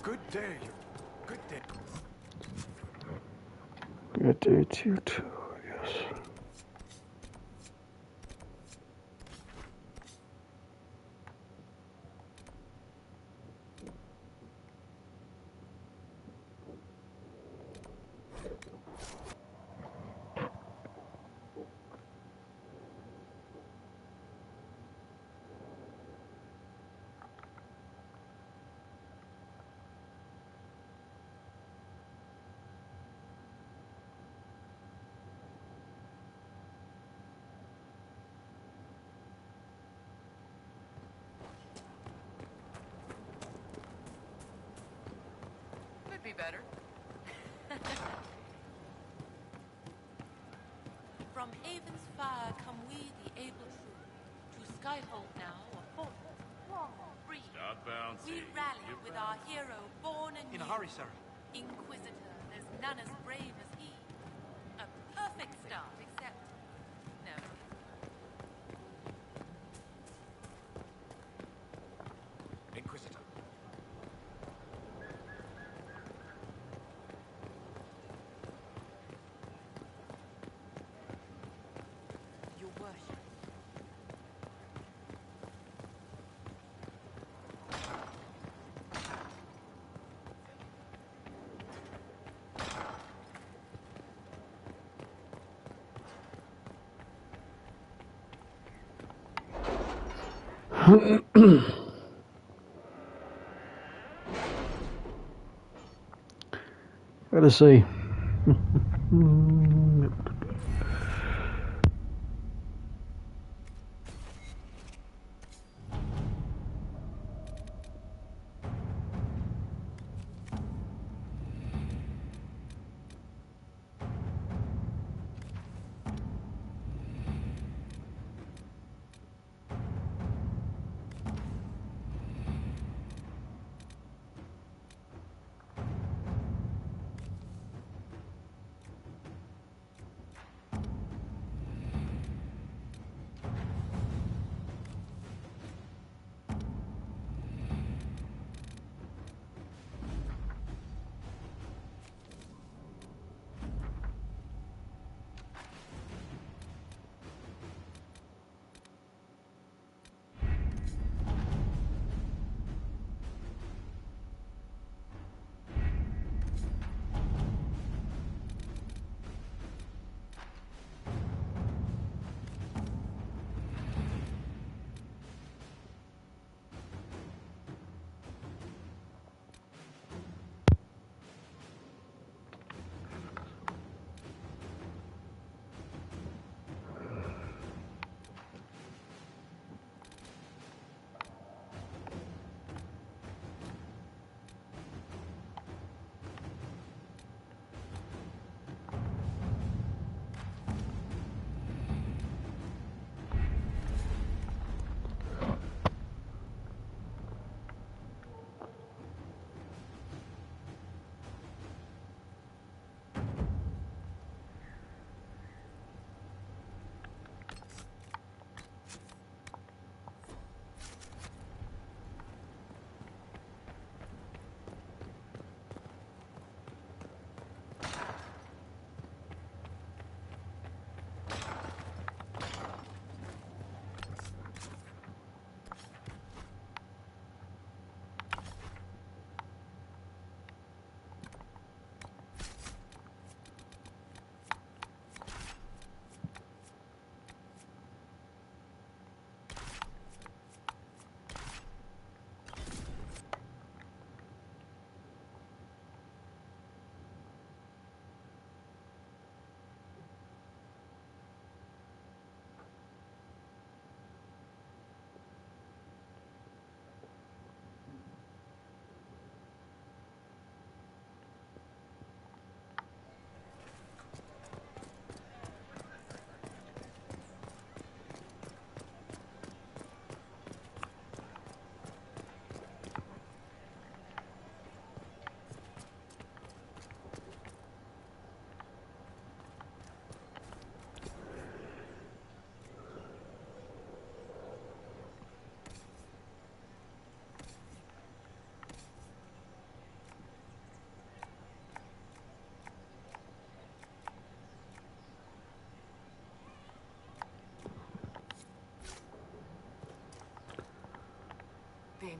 Good day. Good day. Good day to you too, yes. Could be better. From Haven's fire come we, the able true, to Skyhold now, a fortress, strong, free. Stop bouncing. We rally with our hero, born anew. In a hurry, sir. Inquisitor, there's none as brave as he. A perfect start, except... no. Inquisitor. Your worship. Gotta see.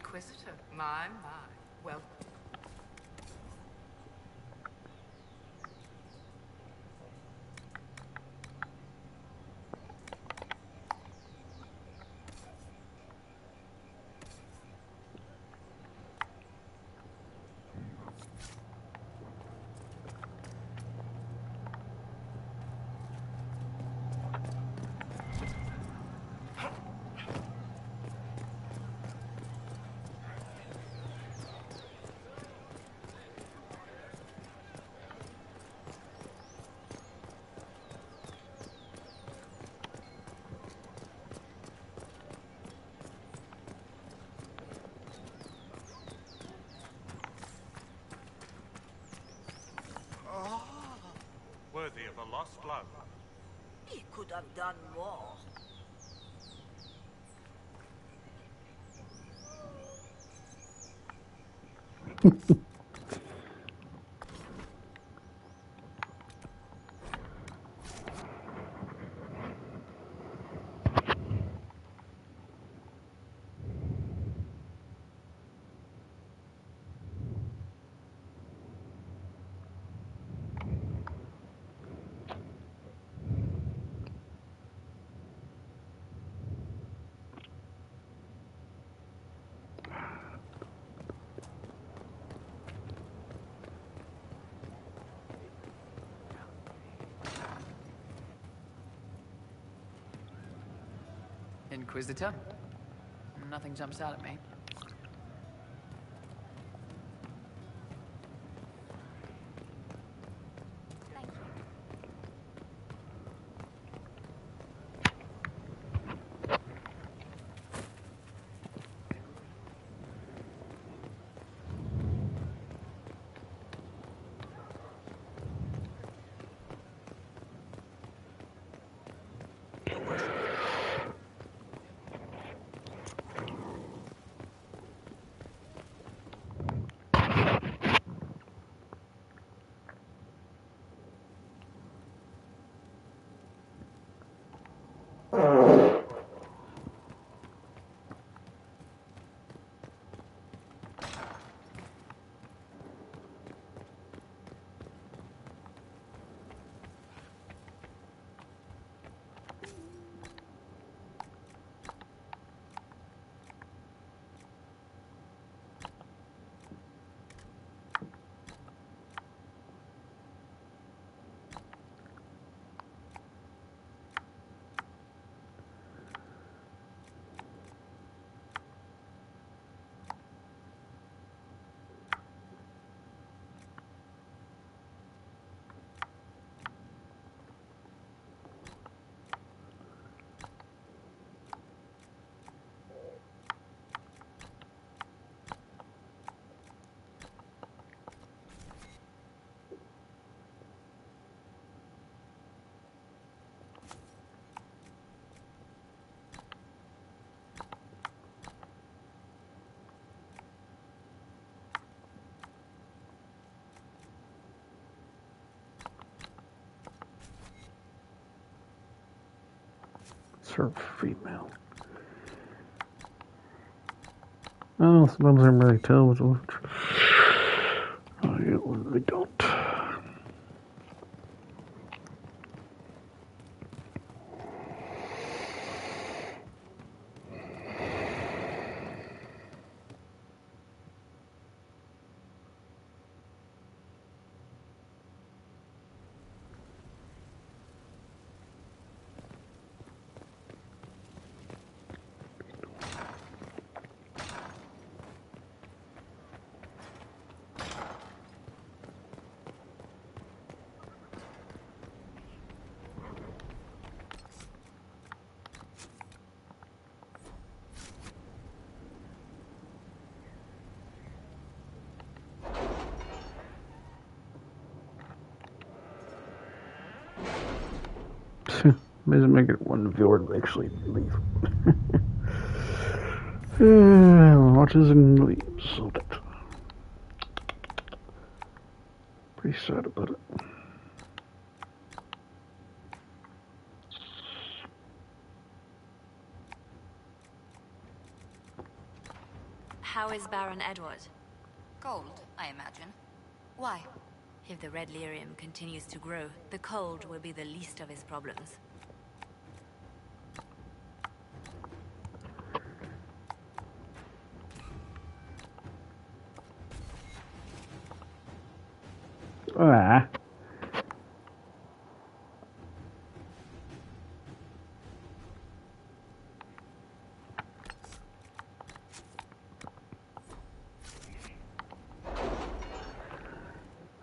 Inquisitor. My. Well, Worthy of a lost love. He could have done more. Inquisitor? Nothing jumps out at me. Thank you. Sort of female. Oh, sometimes I can really tell with which. I don't. Maybe make it one viewer to actually leave. Watches and leaves. So that. Pretty sad about it. How is Baron Edward? Cold, I imagine. Why? If the red lyrium continues to grow, the cold will be the least of his problems. Ah.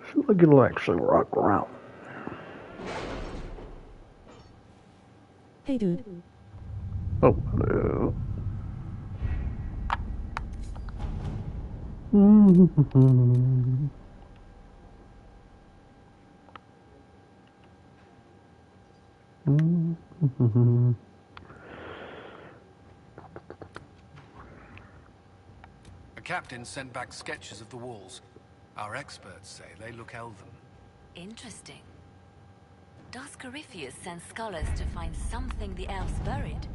Feel like it'll actually rock around. Hey, dude. Oh, hello. The captain sent back sketches of the walls. Our experts say they look elven. Interesting. Does Corypheus send scholars to find something the elves buried?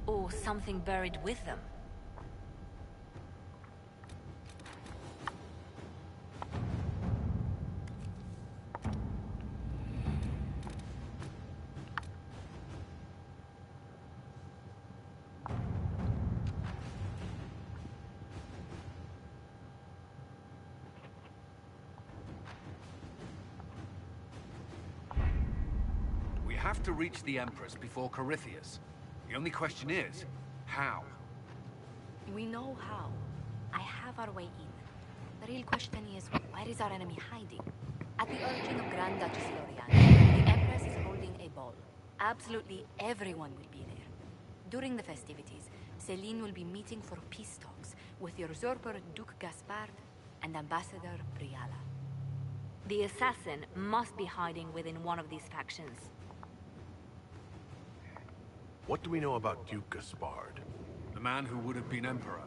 Or something buried with them? We have to reach the Empress before Corypheus. The only question is, how? We know how. I have our way in. The real question is, where is our enemy hiding? At the urging of Grand Duchess Lorian, the Empress is holding a ball. Absolutely everyone will be there. During the festivities, Celine will be meeting for peace talks with the usurper Duke Gaspard and Ambassador Briala. The assassin must be hiding within one of these factions. What do we know about Duke Gaspard? The man who would have been Emperor.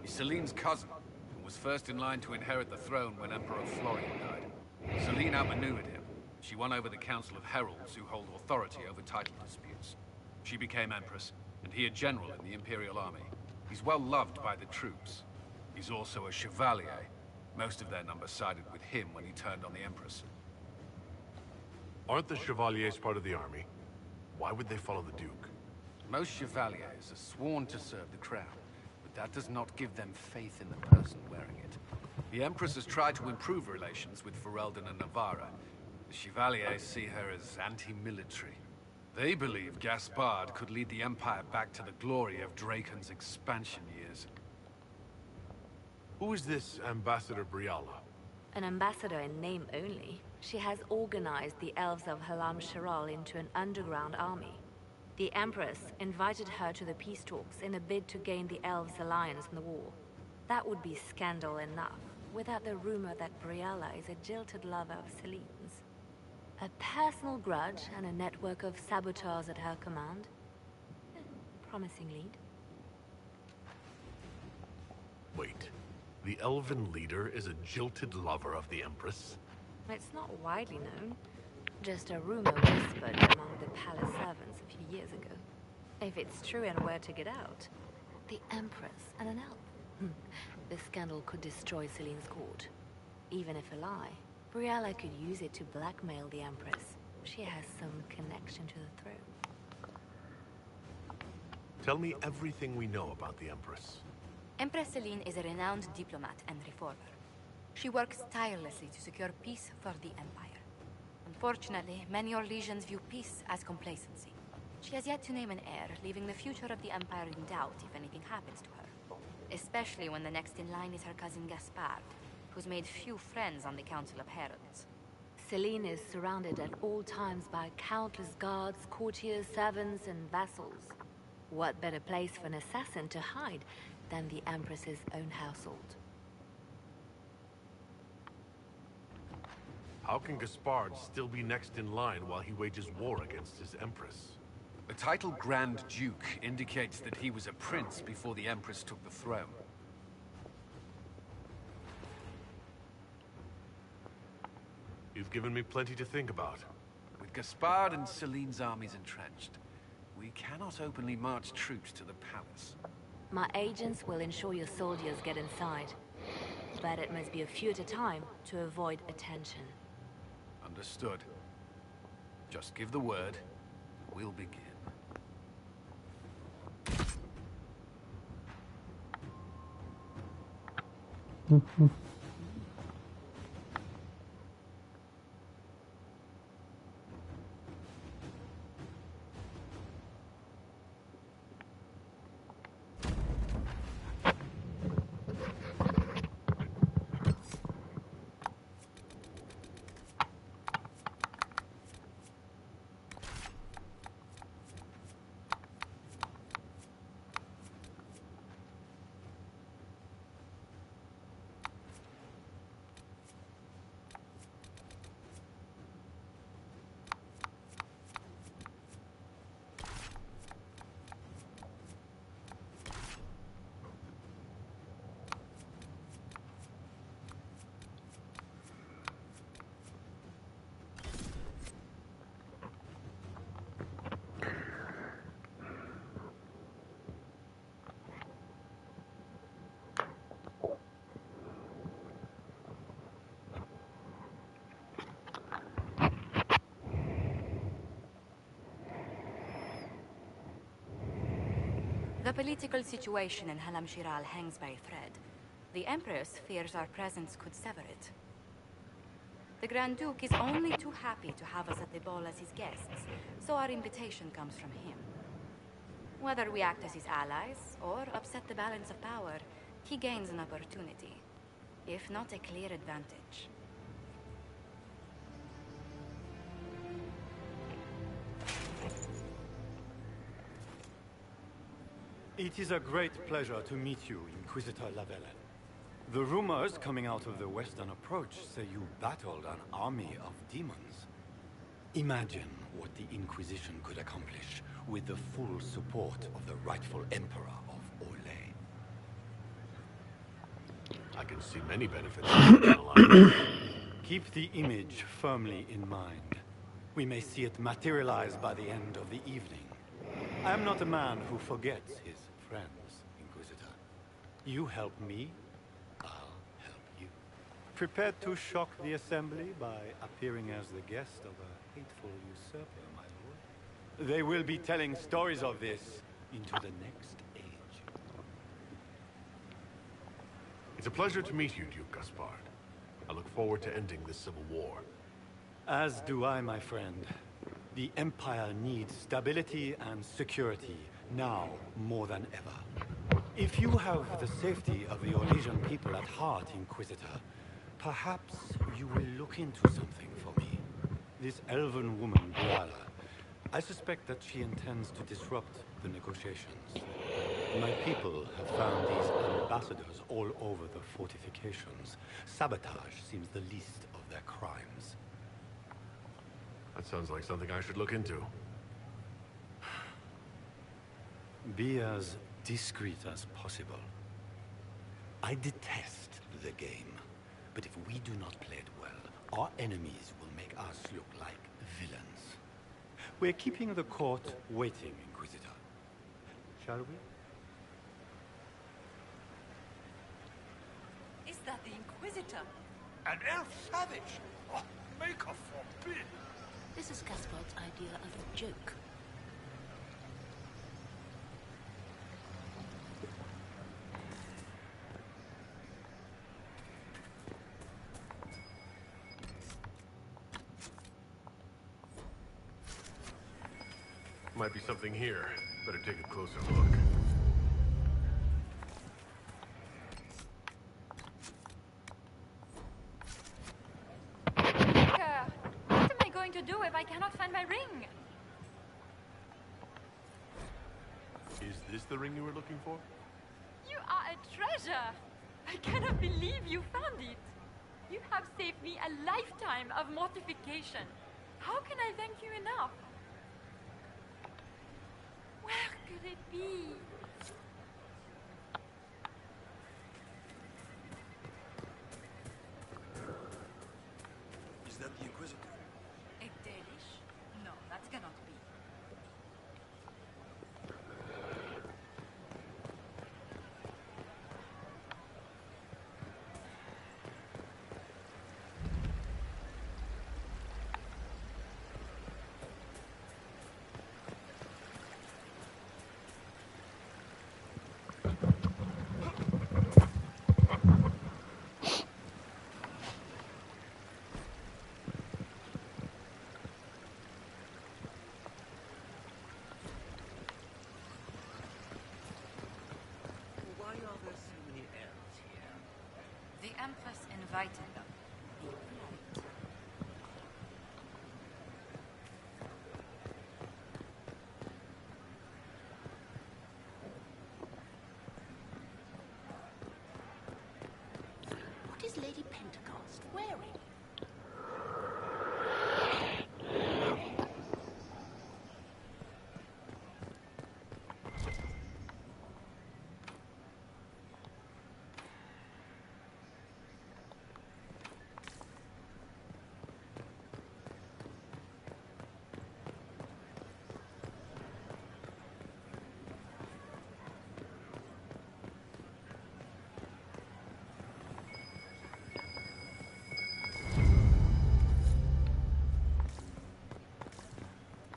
He's Celine's cousin, and was first in line to inherit the throne when Emperor Florian died. Celine outmaneuvered him. She won over the Council of Heralds, who hold authority over title disputes. She became Empress, and he a general in the Imperial Army. He's well loved by the troops. He's also a Chevalier. Most of their number sided with him when he turned on the Empress. Aren't the Chevaliers part of the army? Why would they follow the Duke? Most Chevaliers are sworn to serve the crown, but that does not give them faith in the person wearing it. The Empress has tried to improve relations with Ferelden and Navarra. The Chevaliers see her as anti-military. They believe Gaspard could lead the Empire back to the glory of Draken's expansion years. Who is this Ambassador Briala? An ambassador in name only, she has organized the elves of Halam Sharal into an underground army. The Empress invited her to the peace talks in a bid to gain the elves' alliance in the war. That would be scandal enough, without the rumor that Briala is a jilted lover of Celine's. A personal grudge and a network of saboteurs at her command. Promising lead. Wait, the elven leader is a jilted lover of the Empress? It's not widely known. Just a rumor whispered among the palace servants a few years ago. If it's true and were to get out, the Empress and an elf. The scandal could destroy Celine's court. Even if a lie, Briala could use it to blackmail the Empress. She has some connection to the throne. Tell me everything we know about the Empress. Empress Celine is a renowned diplomat and reformer. She works tirelessly to secure peace for the Empire. Unfortunately, many Orlesians view peace as complacency. She has yet to name an heir, leaving the future of the Empire in doubt if anything happens to her. Especially when the next in line is her cousin Gaspard, who's made few friends on the Council of Heralds. Celine is surrounded at all times by countless guards, courtiers, servants, and vassals. What better place for an assassin to hide than the Empress's own household? How can Gaspard still be next in line while he wages war against his Empress? The title Grand Duke indicates that he was a prince before the Empress took the throne. You've given me plenty to think about. With Gaspard and Celine's armies entrenched, we cannot openly march troops to the palace. My agents will ensure your soldiers get inside. But it must be a few at a time to avoid attention. Understood. Just give the word, and we'll begin. The political situation in Halam Shiral hangs by a thread. The Empress fears our presence could sever it. The Grand Duke is only too happy to have us at the ball as his guests, so our invitation comes from him. Whether we act as his allies or upset the balance of power, he gains an opportunity, if not a clear advantage. It is a great pleasure to meet you, Inquisitor Lavelle. The rumors coming out of the Western Approach say you battled an army of demons. Imagine what the Inquisition could accomplish with the full support of the rightful Emperor of Orlais. I can see many benefits in the alliance. Keep the image firmly in mind. We may see it materialize by the end of the evening. I am not a man who forgets his friends, Inquisitor. You help me, I'll help you. Prepared to shock the Assembly by appearing as the guest of a hateful usurper, my lord? They will be telling stories of this into the next age. It's a pleasure to meet you, Duke Gaspard. I look forward to ending this civil war. As do I, my friend. The Empire needs stability and security, now more than ever. If you have the safety of the Orlesian people at heart, Inquisitor, perhaps you will look into something for me. This elven woman, Briala, I suspect that she intends to disrupt the negotiations. My people have found these ambassadors all over the fortifications. Sabotage seems the least of their crimes. That sounds like something I should look into. Be as discreet as possible. I detest the game, but if we do not play it well, our enemies will make us look like villains. We're keeping the court waiting, Inquisitor. Shall we? Is that the Inquisitor? An elf savage? Oh, make her forbid! This is Gaspard's idea of a joke. Might be something here. Better take a closer look. What am I going to do if I cannot find my ring? Is this the ring you were looking for? You are a treasure! I cannot believe you found it! You have saved me a lifetime of mortification. How can I thank you enough? Where could it be? Is that the Inquisitor? A Danish? No, that cannot be. invited them. Be polite. What is Lady Pentecost wearing?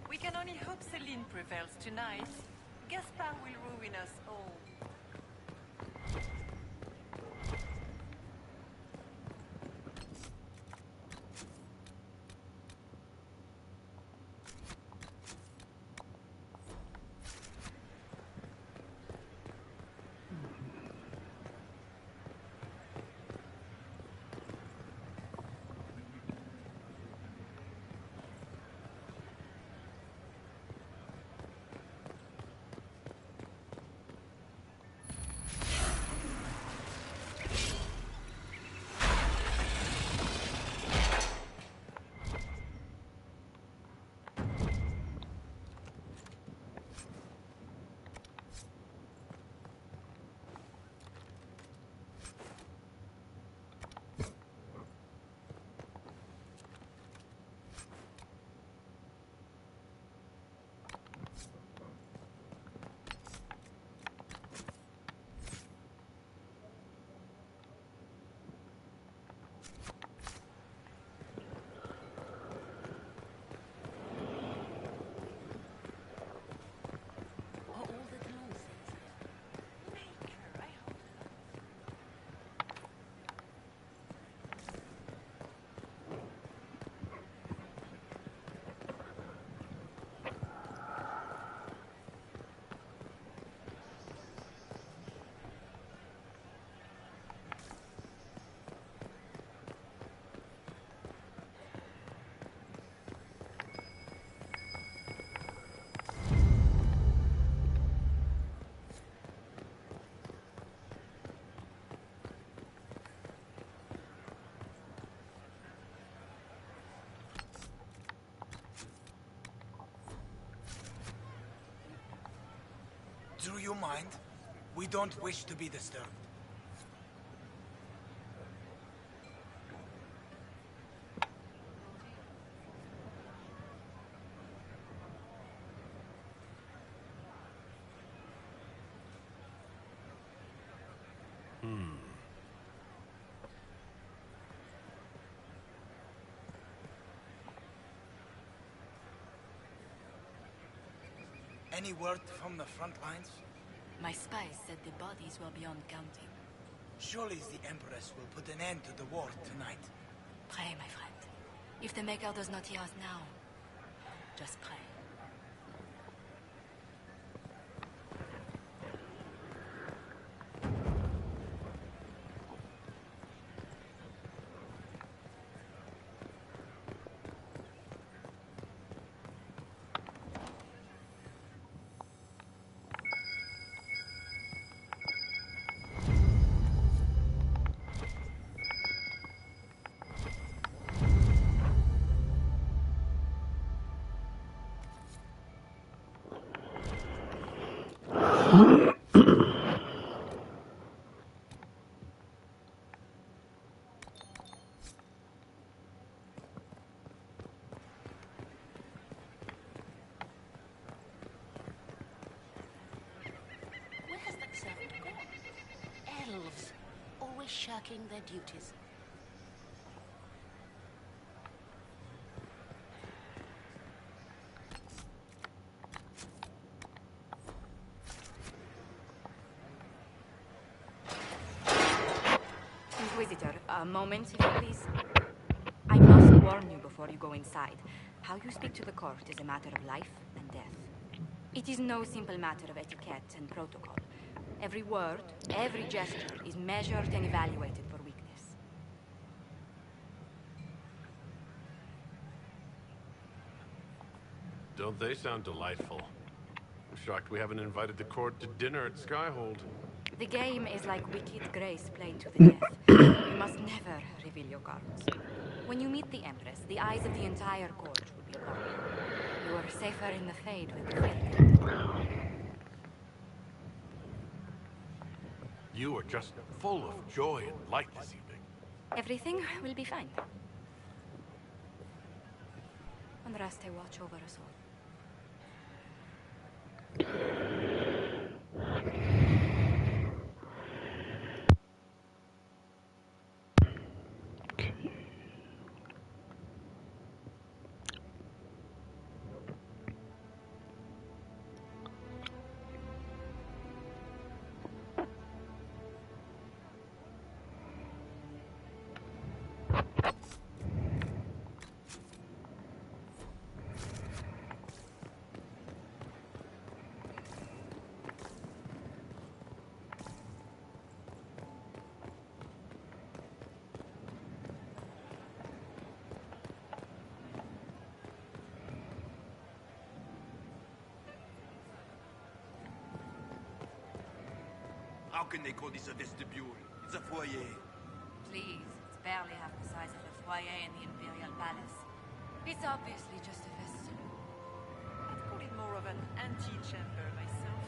We can only hope Celine prevails tonight. Gaspard will ruin us all. Do you mind? We don't wish to be disturbed. Any word from the front lines? My spies said the bodies were beyond counting. Surely the Empress will put an end to the war tonight. Pray, my friend. If the Maker does not hear us now, just pray. Where has that servant gone? Elves, always shirking their duties. Inquisitor, a moment, if you please. I must warn you before you go inside. How you speak to the court is a matter of life and death. It is no simple matter of etiquette and protocol. Every word, every gesture is measured and evaluated for weakness. Don't they sound delightful? I'm shocked we haven't invited the court to dinner at Skyhold. The game is like Wicked Grace played to the death. You must never reveal your cards. When you meet the Empress, the eyes of the entire court will be upon you. You are safer in the Fade with the field. You are just full of joy and light this evening. Everything will be fine. Andraste watch over us all. How can they call this a vestibule? It's a foyer. Please, it's barely half the size of the foyer in the Imperial Palace. It's obviously just a vestibule. I'd call it more of an antechamber myself.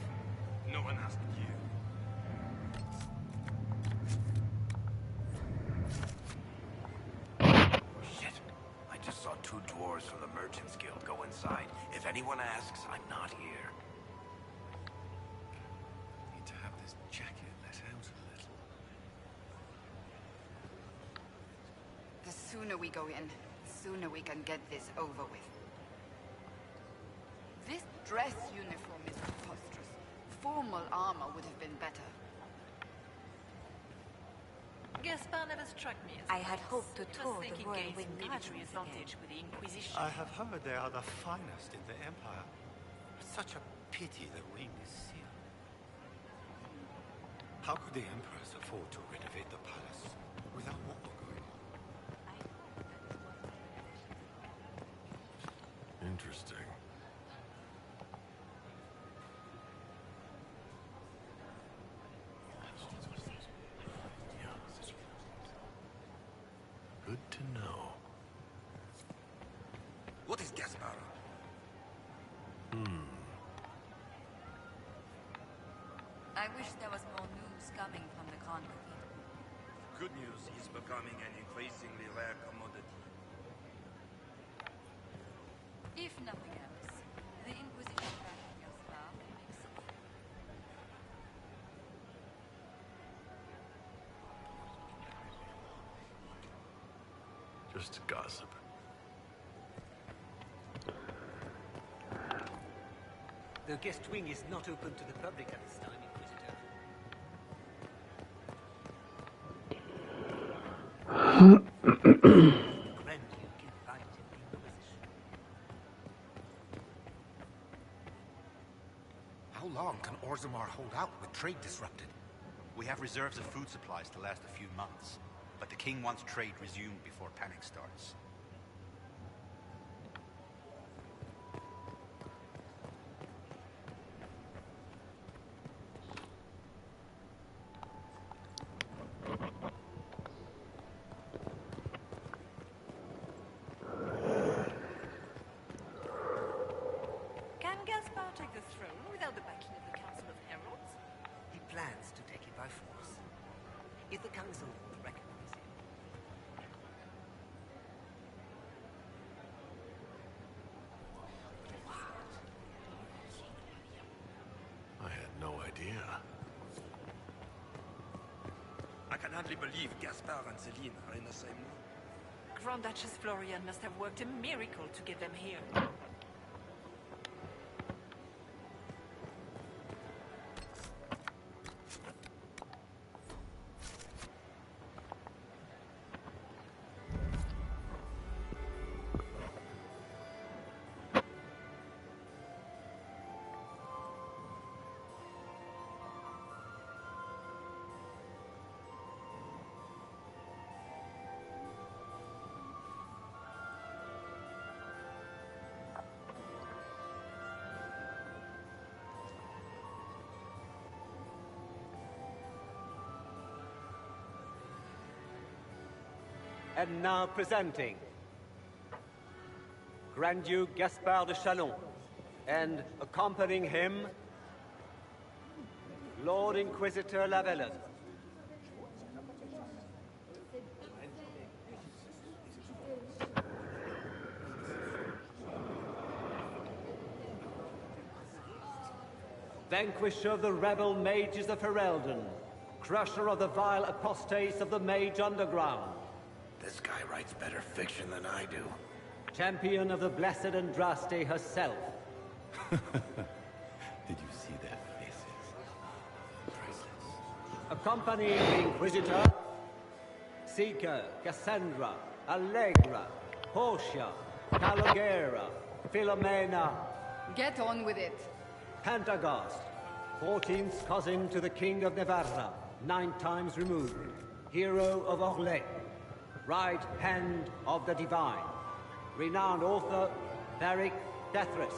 No one asked you. Shit. I just saw 2 dwarves from the Merchants Guild go inside. If anyone asks, I'm not here. Need to have this jacket let out a little. The sooner we go in, the sooner we can get this over with. This dress uniform is preposterous. Formal armor would have been better. Gaspard never struck me as I had hoped to He was tour the thinking Royal gains Wing military Gardens advantage with the Inquisition. I have heard they are the finest in the Empire. Such a pity the wing is sealed. How could the Empress afford to renovate the palace without war going on? Interesting. Good to know. What is Gaspard? I wish there was more news coming from the Conclave. Good news, he's becoming an increasingly rare commodity. If nothing else, the Inquisition backing Gaspard makes sense. Just gossip. The guest wing is not open to the public at this time, Inquisitor. Grand Duke invited the Inquisition. How long can Orzammar hold out with trade disrupted? We have reserves of food supplies to last a few months, but the king wants trade resumed before panic starts. Can Gaspard take the throne without the backing of the Council of Heralds? He plans to take it by force. If the council won't recognize him. I had no idea. I can hardly believe Gaspard and Celine are in the same room. Grand Duchess Florian must have worked a miracle to get them here. And now presenting Grand Duke Gaspard de Chalon, and accompanying him, Lord Inquisitor Lavellon. Vanquisher of the rebel mages of Ferelden, crusher of the vile apostates of the Mage Underground. This guy writes better fiction than I do. Champion of the Blessed Andraste herself. Did you see their faces? Priceless. Accompanying the Inquisitor, Seeker, Cassandra, Allegra, Portia, Calogera, Philomena. Get on with it. Pantagast, 14th cousin to the King of Navarra, 9 times removed. Hero of Orlais, right hand of the Divine. Renowned author, Varric Dethris.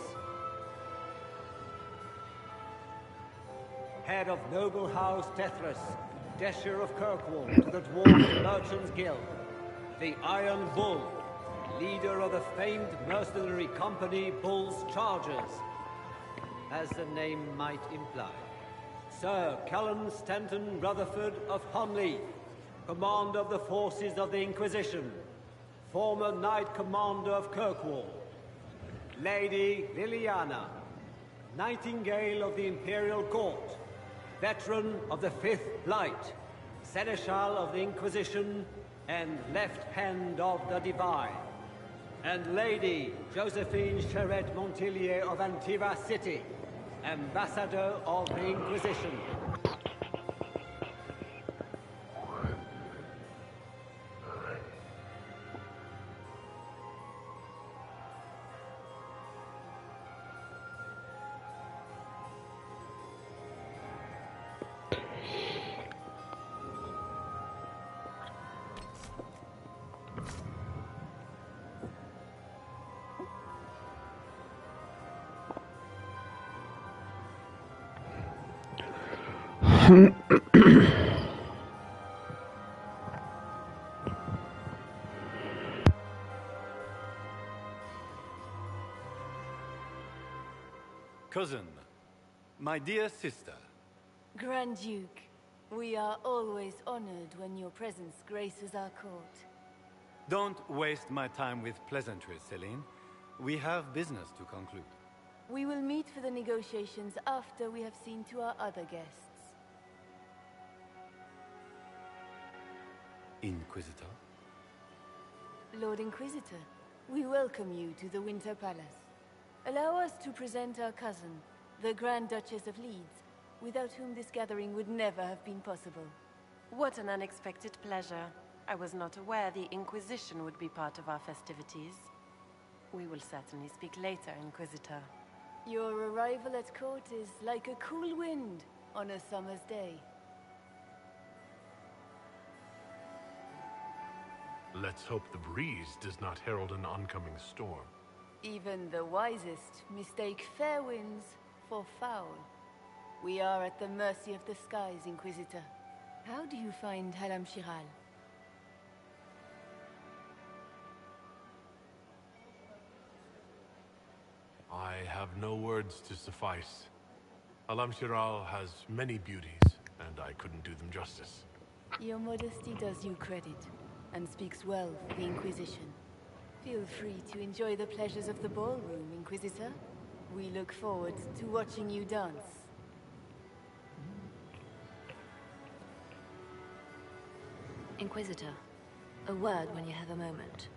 Head of noble house Dethris, Desher of Kirkwall to the Dwarf Merchants Guild. The Iron Bull, leader of the famed mercenary company Bull's Chargers, as the name might imply. Sir Callan Stanton Rutherford of Honley, commander of the forces of the Inquisition, former Knight Commander of Kirkwall. Lady Liliana, Nightingale of the Imperial Court, veteran of the Fifth Blight, Seneschal of the Inquisition, and Left Hand of the Divine. And Lady Josephine Charette Montillier of Antiva City, Ambassador of the Inquisition. Cousin, my dear sister. Grand Duke, we are always honored when your presence graces our court. Don't waste my time with pleasantries, Celine. We have business to conclude. We will meet for the negotiations after we have seen to our other guests. Inquisitor? Lord Inquisitor, we welcome you to the Winter Palace. Allow us to present our cousin, the Grand Duchess of Leeds, without whom this gathering would never have been possible. What an unexpected pleasure. I was not aware the Inquisition would be part of our festivities. We will certainly speak later, Inquisitor. Your arrival at court is like a cool wind on a summer's day. Let's hope the breeze does not herald an oncoming storm. Even the wisest mistake fair winds for foul. We are at the mercy of the skies, Inquisitor. How do you find Halam Shiral? I have no words to suffice. Alam Shiral has many beauties, and I couldn't do them justice. Your modesty does you credit, and speaks well for the Inquisition. Feel free to enjoy the pleasures of the ballroom, Inquisitor. We look forward to watching you dance. Inquisitor, a word when you have a moment.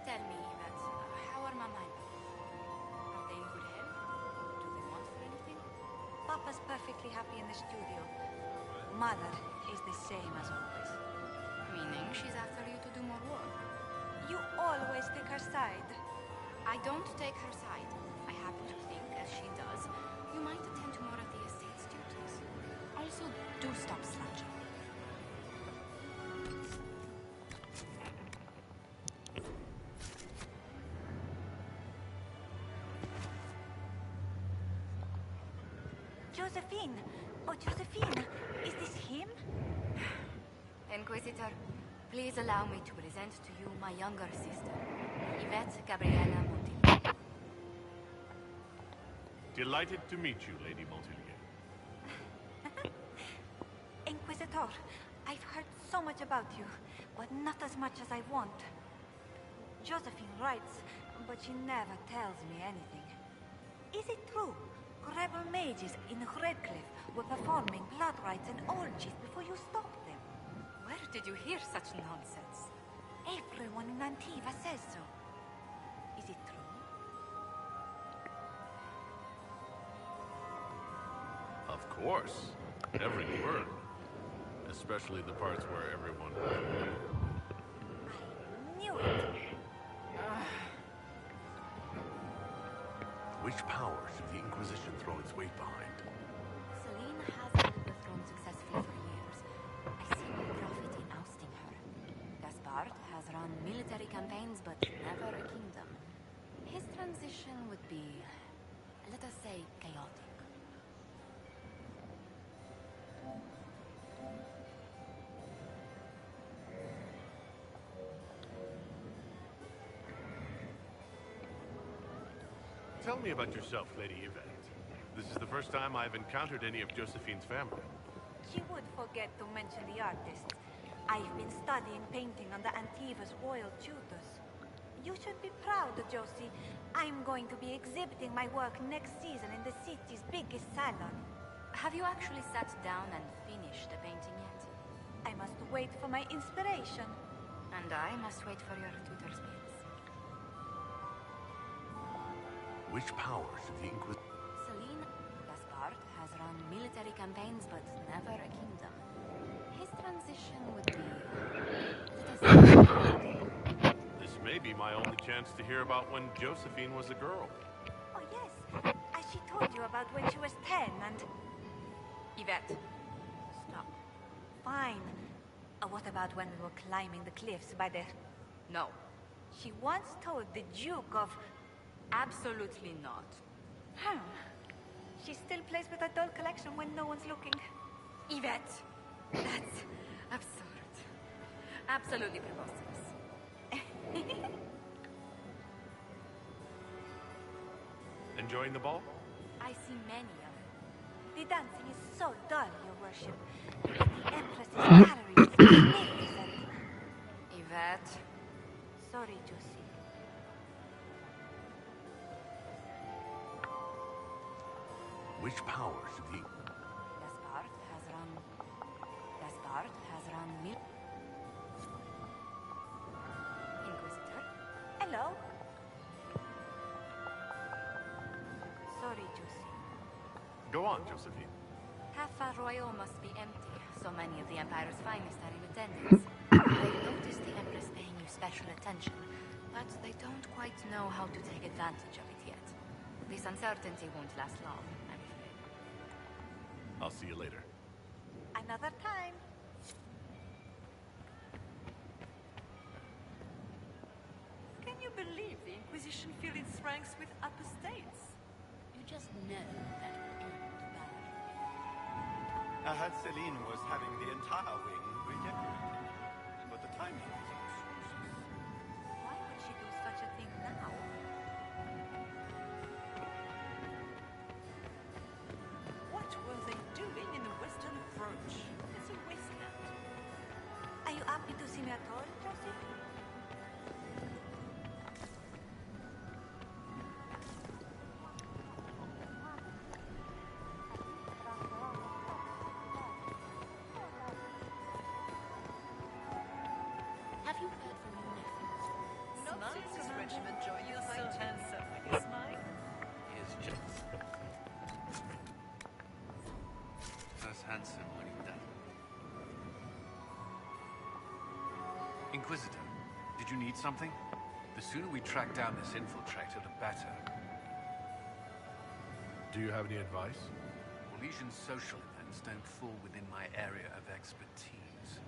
Tell me, Yvette, how are Mama and Papa? Are they in good health? Do they want for anything? Papa's perfectly happy in the studio. Mother is the same as always. Meaning she's after you to do more work. You always take her side. I don't take her side. I happen to think, as she does, you might attend to more of the estate's duties. Also, do stop slouching. Josephine! Oh, Josephine! Is this him? Inquisitor, please allow me to present to you my younger sister, Yvette Gabriella Montiel. Delighted to meet you, Lady Montiel. Inquisitor, I've heard so much about you, but not as much as I want. Josephine writes, but she never tells me anything. Is it true? Rebel mages in Redcliffe were performing blood rites and orgies before you stopped them. Where did you hear such nonsense? Everyone in Antiva says so. Is it true? Of course. Every word. Especially the parts where everyone... I knew it. Which power should the Inquisition throw its weight behind? Celine has held the throne successfully for years. I see no profit in ousting her. Gaspard has run military campaigns, but never a kingdom. His transition would be, let us say, chaotic. Tell me about yourself, Lady Yvette. This is the first time I've encountered any of Josephine's family. She would forget to mention the artists. I've been studying painting under Antiva's royal tutors. You should be proud, Josie. I'm going to be exhibiting my work next season in the city's biggest salon. Have you actually sat down and finished the painting yet? I must wait for my inspiration. And I must wait for your tutor's bits. Which power should the Inquisition... Celine, Gaspard has run military campaigns, but never a kingdom. His transition would be... This may be my only chance to hear about when Josephine was a girl. Oh, yes. As she told you about when she was 10 and... Yvette. Stop. Fine. What about when we were climbing the cliffs by the... No. She once told the Duke of... Absolutely not. Huh. She still plays with her doll collection when no one's looking. Yvette! That's absurd. Absolutely preposterous. Enjoying the ball? I see many of them. The dancing is so dull, Your Worship. But the Empress's gallery is magnificent. Yvette. Sorry, Josie. Which power should the... Gaspard has run Inquisitor? Hello? Sorry, Josie. Go on, Josephine. Half Royal must be empty. So many of the Empire's finest are in attendance. They've noticed the Empress paying you special attention, but they don't quite know how to take advantage of it yet. This uncertainty won't last long, I'm afraid. I'll see you later. Another time. Can you believe the Inquisition filled its ranks with apostates? You just know that will end badly. I heard Celine was having the entire wing redecorated, but the timing is auspicious. Why would she do such a thing now? What were they doing in the Western Approach? It's a wasteland. Are you happy to see me at all, Josie? Have you heard from your nephew? Not since his regiment joined the so handsome, I guess, Mike. He is just as handsome when he's dead. Inquisitor, did you need something? The sooner we track down this infiltrator, the better. Do you have any advice? Orlesian social events don't fall within my area of expertise.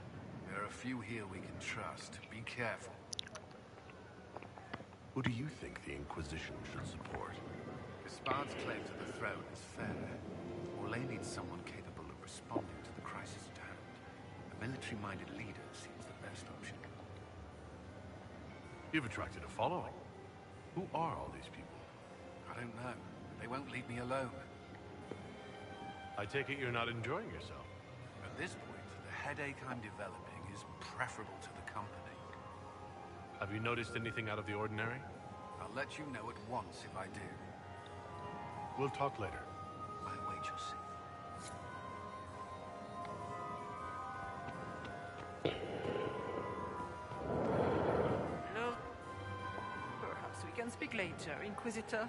There are a few here we can trust. Be careful. Who do you think the Inquisition should support? Gaspard's claim to the throne is fair. Orlais needs someone capable of responding to the crisis at hand. A military-minded leader seems the best option. You've attracted a following. Who are all these people? I don't know. They won't leave me alone. I take it you're not enjoying yourself. At this point, the headache I'm developing is preferable to the company. Have you noticed anything out of the ordinary? I'll let you know at once if I do. We'll talk later. I await your signal. Hello? Perhaps we can speak later, Inquisitor.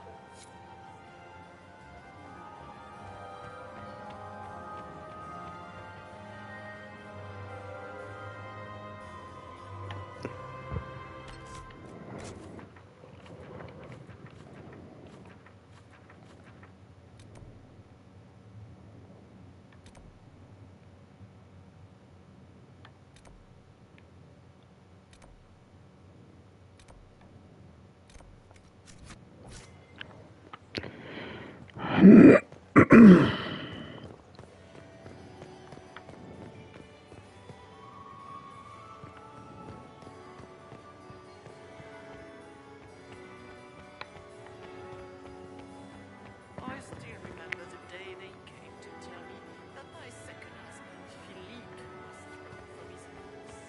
I still remember the day they came to tell me that my second husband, Philippe, was thrown from his horse.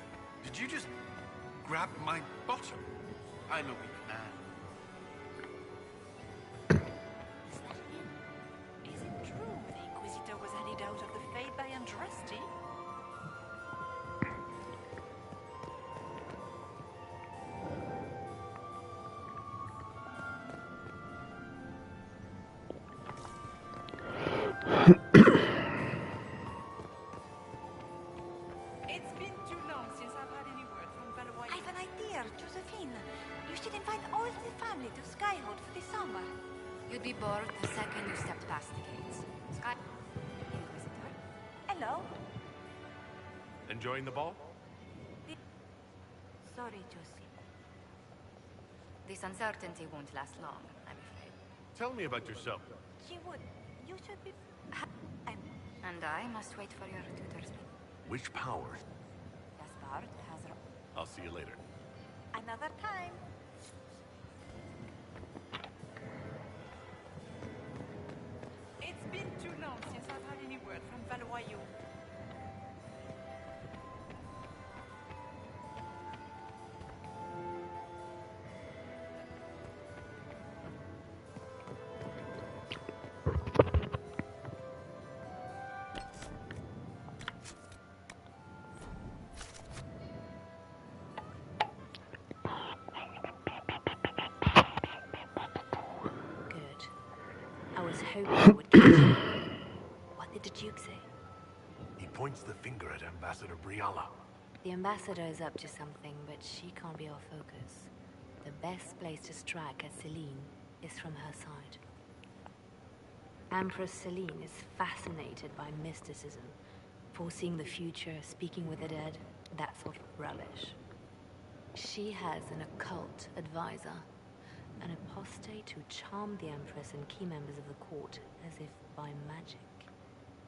Did you just grab my bottom? I'm a weak man. Is that him? Is it true the Inquisitor was handed out of the Fae by Andraste? It's been too long since I've had any word from Valois. I have an idea, Josephine. You should invite all the family to Skyhold for the summer. You'd be bored the second you stepped past the gates. Sky... Inquisitor? Hello? Enjoying the ball? Sorry, Josie. This uncertainty won't last long, I'm afraid. Tell me about yourself. She would. You should be... And I must wait for your tutor's speech. Which power? Gaspard has... I'll see you later. Another time. It's been too long since I've had any word from Valois. Good. I was hoping you would catch it. What did the Duke say? He points the finger at Ambassador Briala. The ambassador is up to something, but she can't be our focus. The best place to strike at Celine is from her side. Empress Celine is fascinated by mysticism, foreseeing the future, speaking with the dead, that sort of rubbish. She has an occult advisor, an apostate who charmed the Empress and key members of the court as if by magic.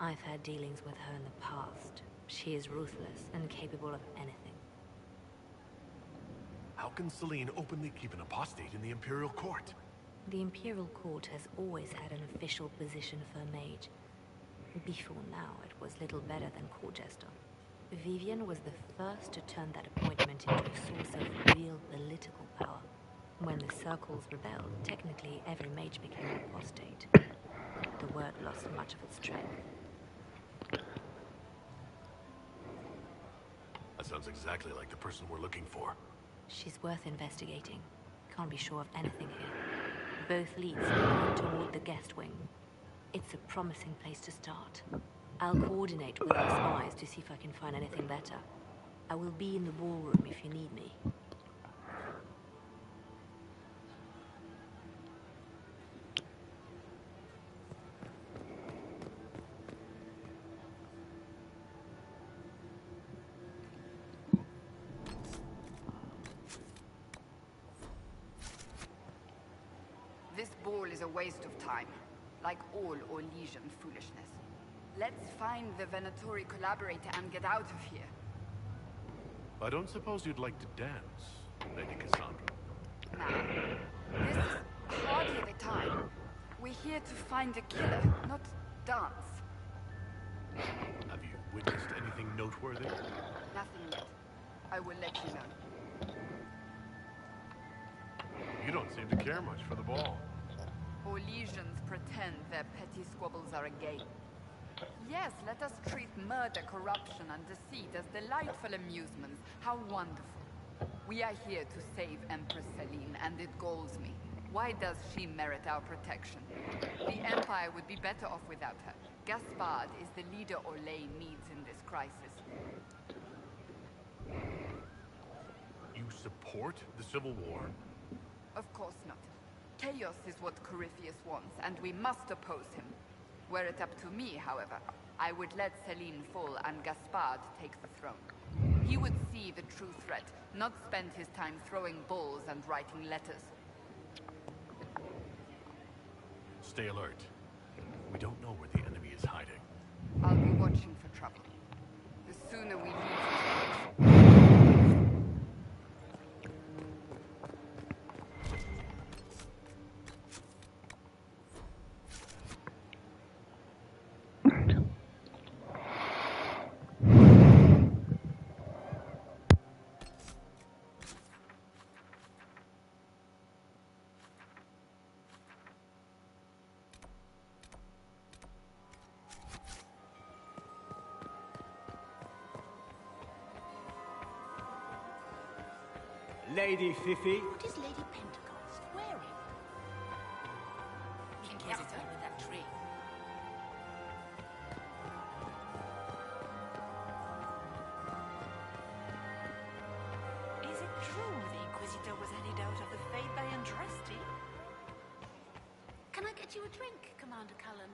I've had dealings with her in the past. She is ruthless and capable of anything. How can Celine openly keep an apostate in the Imperial Court? The Imperial Court has always had an official position for a mage. Before now, it was little better than court jester. Vivian was the first to turn that appointment into a source of real political power. When the circles rebelled, technically every mage became an apostate. The word lost much of its strength. That sounds exactly like the person we're looking for. She's worth investigating. Can't be sure of anything here. Both leads point toward the guest wing. It's a promising place to start. I'll coordinate with our spies to see if I can find anything better. I will be in the ballroom if you need me. This ball is a waste of time, like all Orlesian foolishness. Let's find the Venatori collaborator and get out of here. I don't suppose you'd like to dance, Lady Cassandra. Now, this is hardly the time. We're here to find a killer, not dance. Have you witnessed anything noteworthy? Nothing yet. I will let you know. You don't seem to care much for the ball. Orlesians pretend their petty squabbles are a game. Yes, let us treat murder, corruption, and deceit as delightful amusements. How wonderful. We are here to save Empress Celine, and it galls me. Why does she merit our protection? The Empire would be better off without her. Gaspard is the leader Orlais needs in this crisis. You support the Civil War? Of course not. Chaos is what Corypheus wants, and we must oppose him. Were it up to me, however, I would let Celine fall and Gaspard take the throne. He would see the true threat, not spend his time throwing balls and writing letters. Stay alert. We don't know where the enemy is hiding. I'll be watching for trouble. The sooner we leave this village. Lady Fifi. What is Lady Pentecost wearing? Be careful with that tree. Is it true the Inquisitor was headed out of the Faith by Andraste? Can I get you a drink, Commander Cullen?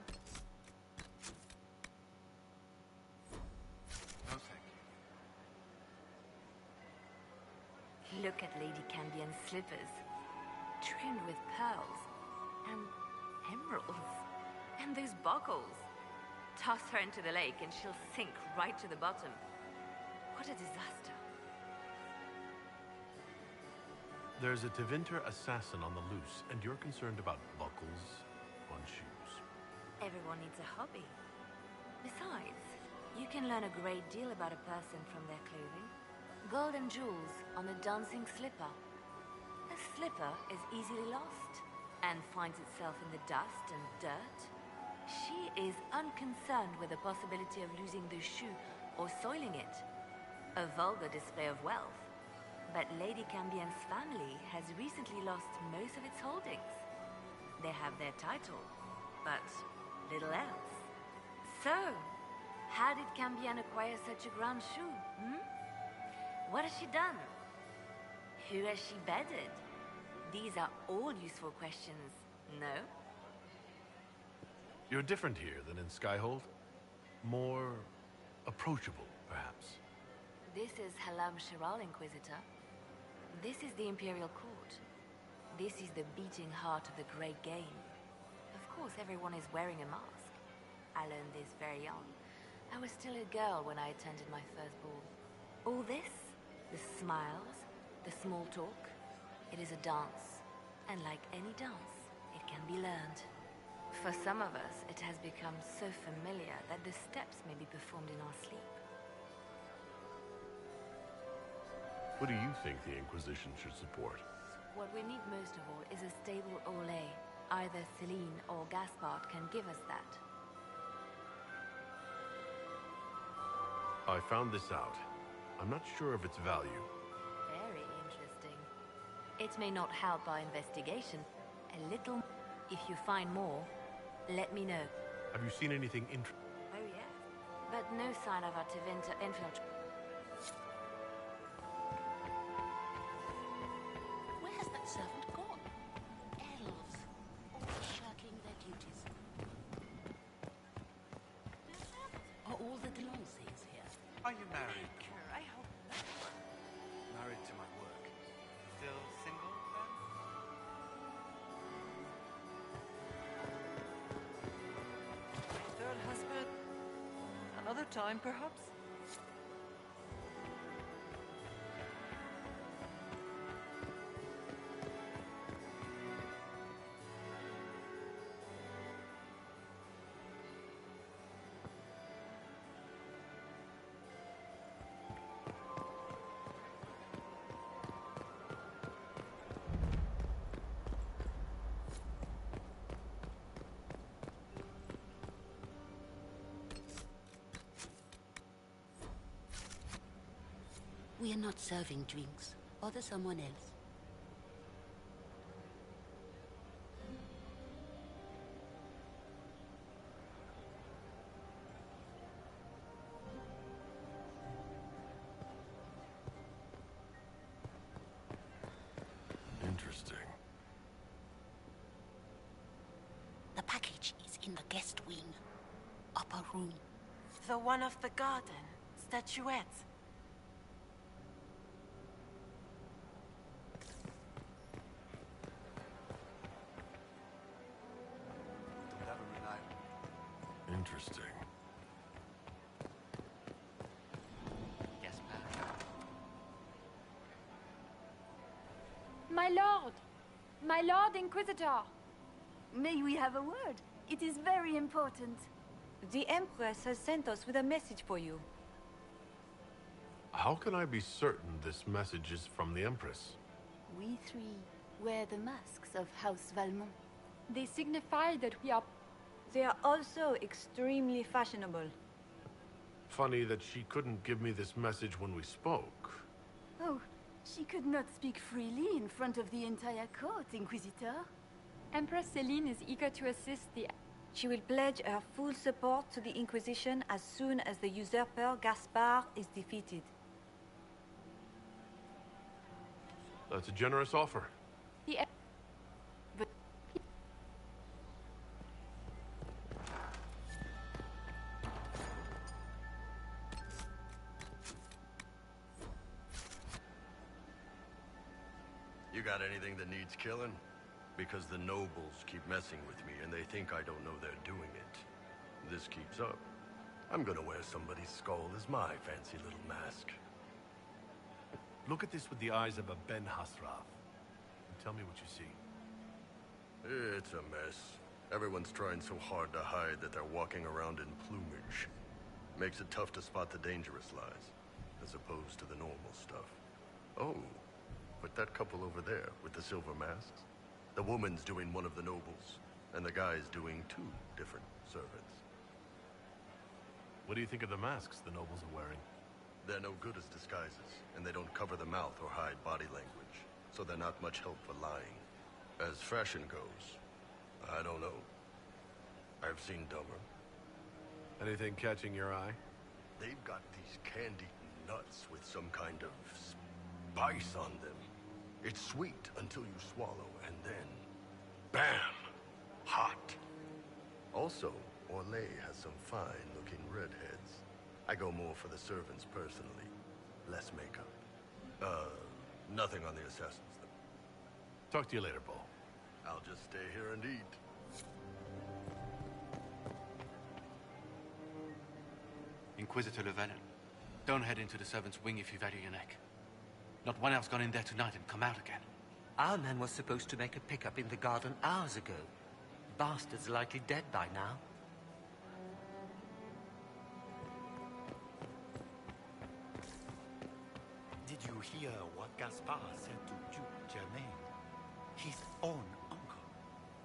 No, thank you. Look at Lady Cambien's slippers, trimmed with pearls and emeralds, and those buckles. Toss her into the lake and she'll sink right to the bottom. What a disaster. There's a Tevinter assassin on the loose, and you're concerned about buckles on shoes. Everyone needs a hobby. Besides, you can learn a great deal about a person from their clothing. Gold and jewels on a dancing slipper. A slipper is easily lost and finds itself in the dust and dirt. She is unconcerned with the possibility of losing the shoe or soiling it. A vulgar display of wealth. But Lady Cambien's family has recently lost most of its holdings. They have their title, but little else. So, how did Cambien acquire such a grand shoe, What has she done? Who has she bedded? These are all useful questions, no? You're different here than in Skyhold. More approachable, perhaps. This is Halam Shiral, Inquisitor. This is the Imperial Court. This is the beating heart of the Great Game. Of course, everyone is wearing a mask. I learned this very young. I was still a girl when I attended my first ball. All this, the smiles, the small talk, it is a dance. And like any dance, it can be learned. For some of us, it has become so familiar that the steps may be performed in our sleep. What do you think the Inquisition should support? What we need most of all is a stable Orlais. Either Celine or Gaspard can give us that. I found this out. I'm not sure of its value. Very interesting. It may not help our investigation. A little. If you find more, let me know. Have you seen anything interesting? Oh yes. But no sign of our Tevinter infiltration. Where has that servant gone? Elves, always shirking their duties. Are all the Delancey's here? Are you married? I hope not. Married to my work. Still single, then? My third husband. time, perhaps? We are not serving drinks. Order someone else. Interesting. The package is in the guest wing. Upper room. The one of the garden. Statuette. Interesting. My lord! My lord Inquisitor! May we have a word? It is very important. The Empress has sent us with a message for you. How can I be certain this message is from the Empress? We three wear the masks of House Valmont. They signify that we are... They are also extremely fashionable. Funny that she couldn't give me this message when we spoke. Oh, she could not speak freely in front of the entire court, Inquisitor. Empress Celine is eager to assist the... She will pledge her full support to the Inquisition as soon as the usurper Gaspard is defeated. That's a generous offer. The... But... You got anything that needs killing? Because the nobles keep messing with me and they think I don't know they're doing it. This keeps up, I'm gonna wear somebody's skull as my fancy little mask. Look at this with the eyes of a Ben Hasrath. And tell me what you see. It's a mess. Everyone's trying so hard to hide that they're walking around in plumage. Makes it tough to spot the dangerous lies, as opposed to the normal stuff. Oh, but that couple over there with the silver masks? The woman's doing one of the nobles, and the guy's doing two different servants. What do you think of the masks the nobles are wearing? They're no good as disguises, and they don't cover the mouth or hide body language, so they're not much help for lying. As fashion goes, I don't know. I've seen dumber. Anything catching your eye? They've got these candied nuts with some kind of spice on them. It's sweet until you swallow, and then... BAM! Hot! Also, Orlais has some fine-looking redheads. I go more for the servants personally. Less makeup. Nothing on the assassins, though. Talk to you later, Bull. I'll just stay here and eat. Inquisitor Llewellyn, don't head into the servants' wing if you value your neck. Not one else gone in there tonight and come out again. Our man was supposed to make a pickup in the garden hours ago. Bastard's likely dead by now. Did you hear what Gaspard said to Duke Germain? His own uncle.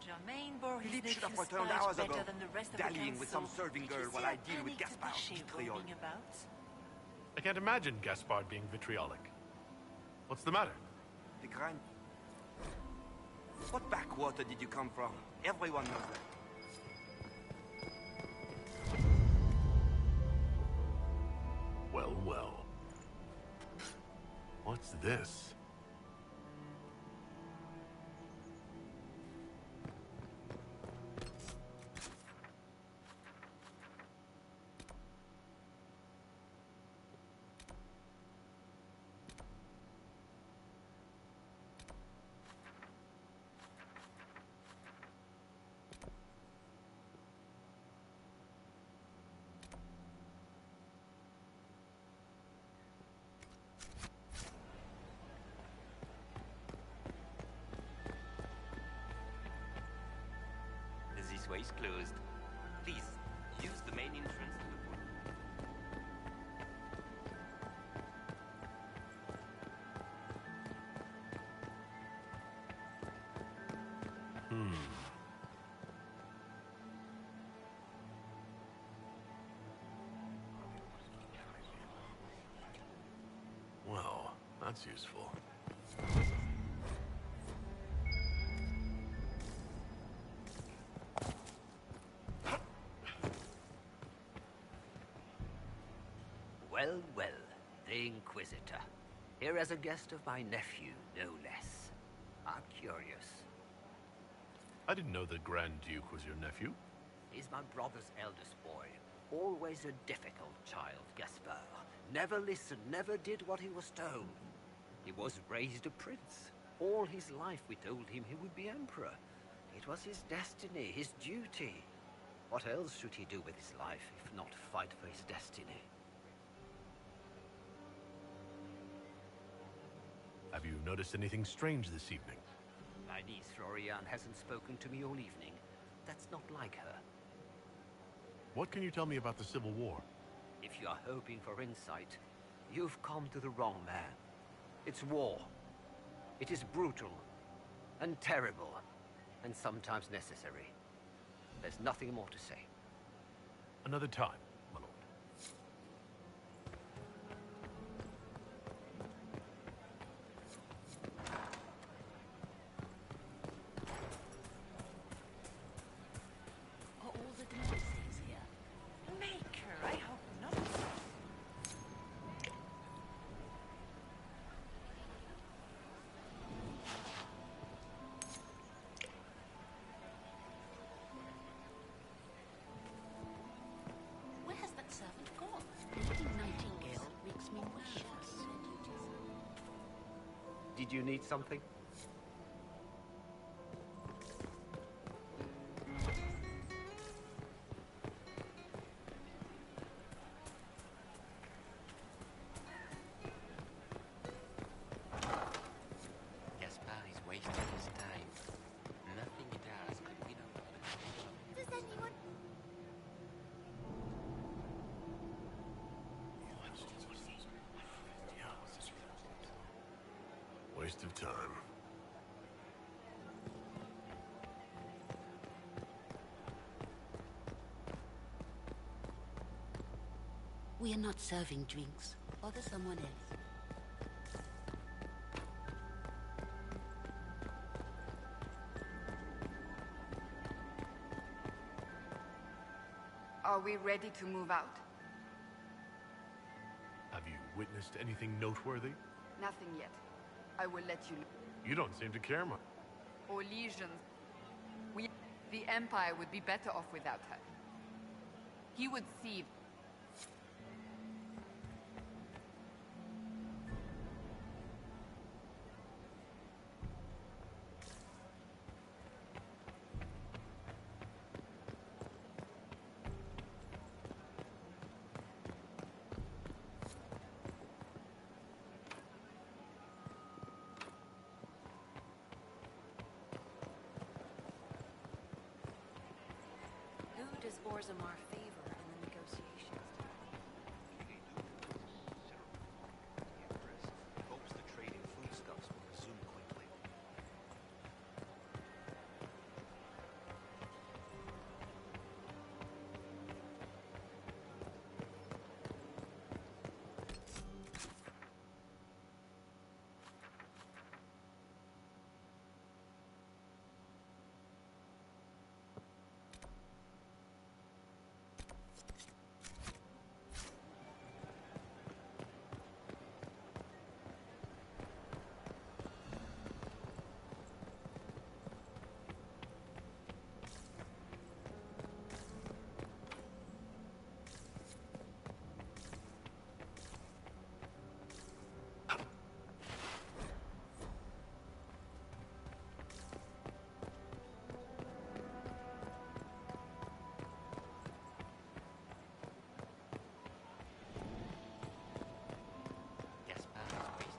Germain bore his Philippe should have nephew's returned spite hours better ago, than the rest of dallying the with some council. serving Did you girl see while how I deal with panicked Gaspard's she vitriol. roaming about? I can't imagine Gaspard being vitriolic. What's the matter? The Grand... What backwater did you come from? Everyone knows that. Well, well. What's this? This way is closed. Please, use the main entrance to the wood. Well, that's useful. Well, well, the Inquisitor. Here as a guest of my nephew, no less. I'm curious. I didn't know the Grand Duke was your nephew. He's my brother's eldest boy. Always a difficult child, Gaspar. Never listened, never did what he was told. He was raised a prince. All his life we told him he would be emperor. It was his destiny, his duty. What else should he do with his life, if not fight for his destiny? Have you noticed anything strange this evening? My niece Florian hasn't spoken to me all evening. That's not like her. What can you tell me about the Civil War? If you are hoping for insight, you've come to the wrong man. It's war. It is brutal, and terrible, and sometimes necessary. There's nothing more to say. Another time, my lord. Are all the devices here? Maker, I hope not. Where has that servant gone? Lady Nightingale makes me nauseous. Did you need something? Gaspar is wasting his time. Nothing he does could win over the Does anyone... Waste of time. We are not serving drinks. Bother someone else. Are we ready to move out? Have you witnessed anything noteworthy? Nothing yet. I will let you know. You don't seem to care much. Or legions. The Empire would be better off without her. He would see... Who does Orzammar favor in the negotiations? Hopes the trade in foodstuffs will resume quickly.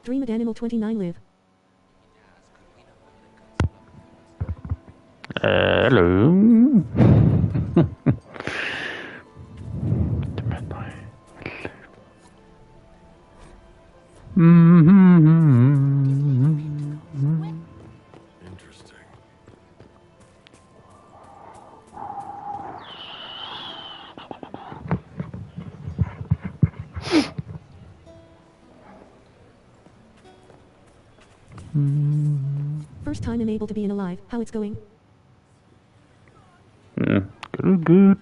DREAMEDANIMAL29 live. Hello. Interesting. First time I'm able to be in alive. How it's going? Yeah. Good.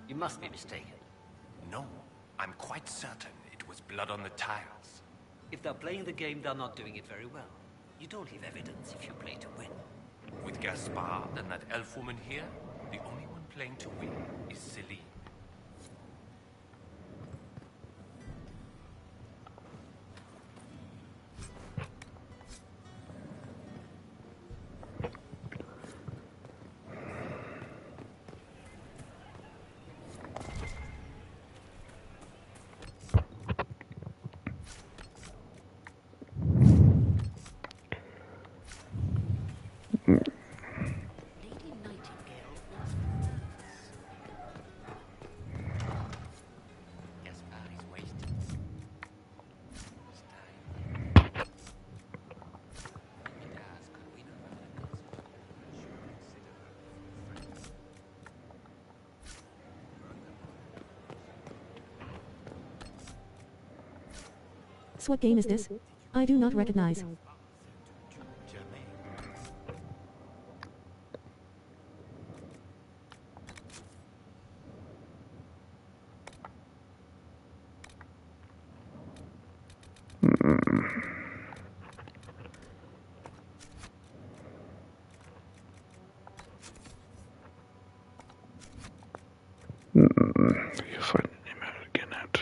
You must be mistaken. No, I'm quite certain it was blood on the tiles. If they're playing the game, they're not doing it very well. You don't leave evidence if you play to win. With Gaspard and that elf woman here, the only one playing to win is Celine. What game is this? I do not recognize. You find the name out again out.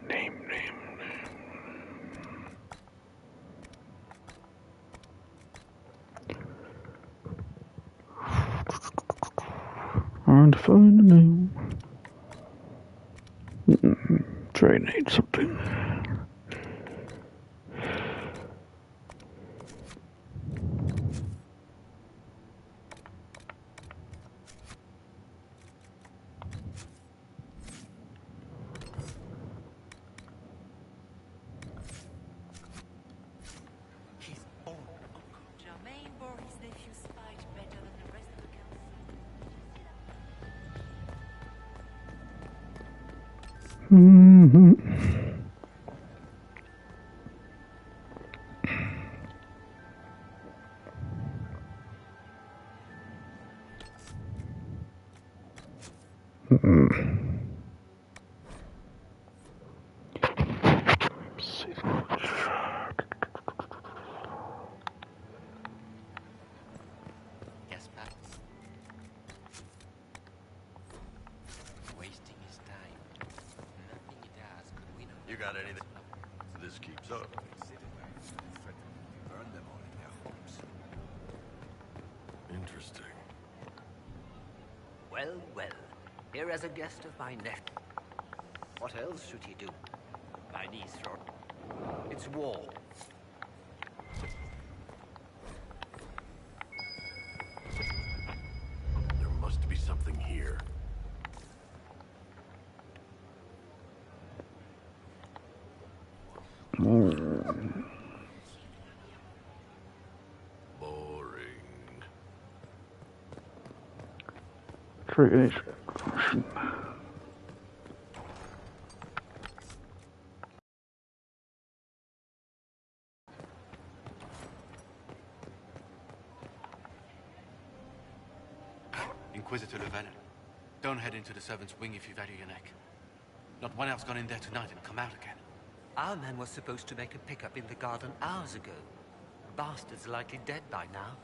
Name. Trying to find a name. Trey needs something. Germain bore his nephew's fight better than the rest of the council. Gaspard. Wasting his time. Nothing he does could win. You got anything? This keeps up. Burn them all in their homes. Interesting. Well. Here as a guest of my nephew. What else should he do? My knees thrown. It's war. There must be something here. Boring. Trigger. Inquisitor Llewellyn. Don't head into the servants' wing if you value your neck. Not one elf's gone in there tonight and come out again. Our man was supposed to make a pickup in the garden hours ago. Bastard's likely dead by now.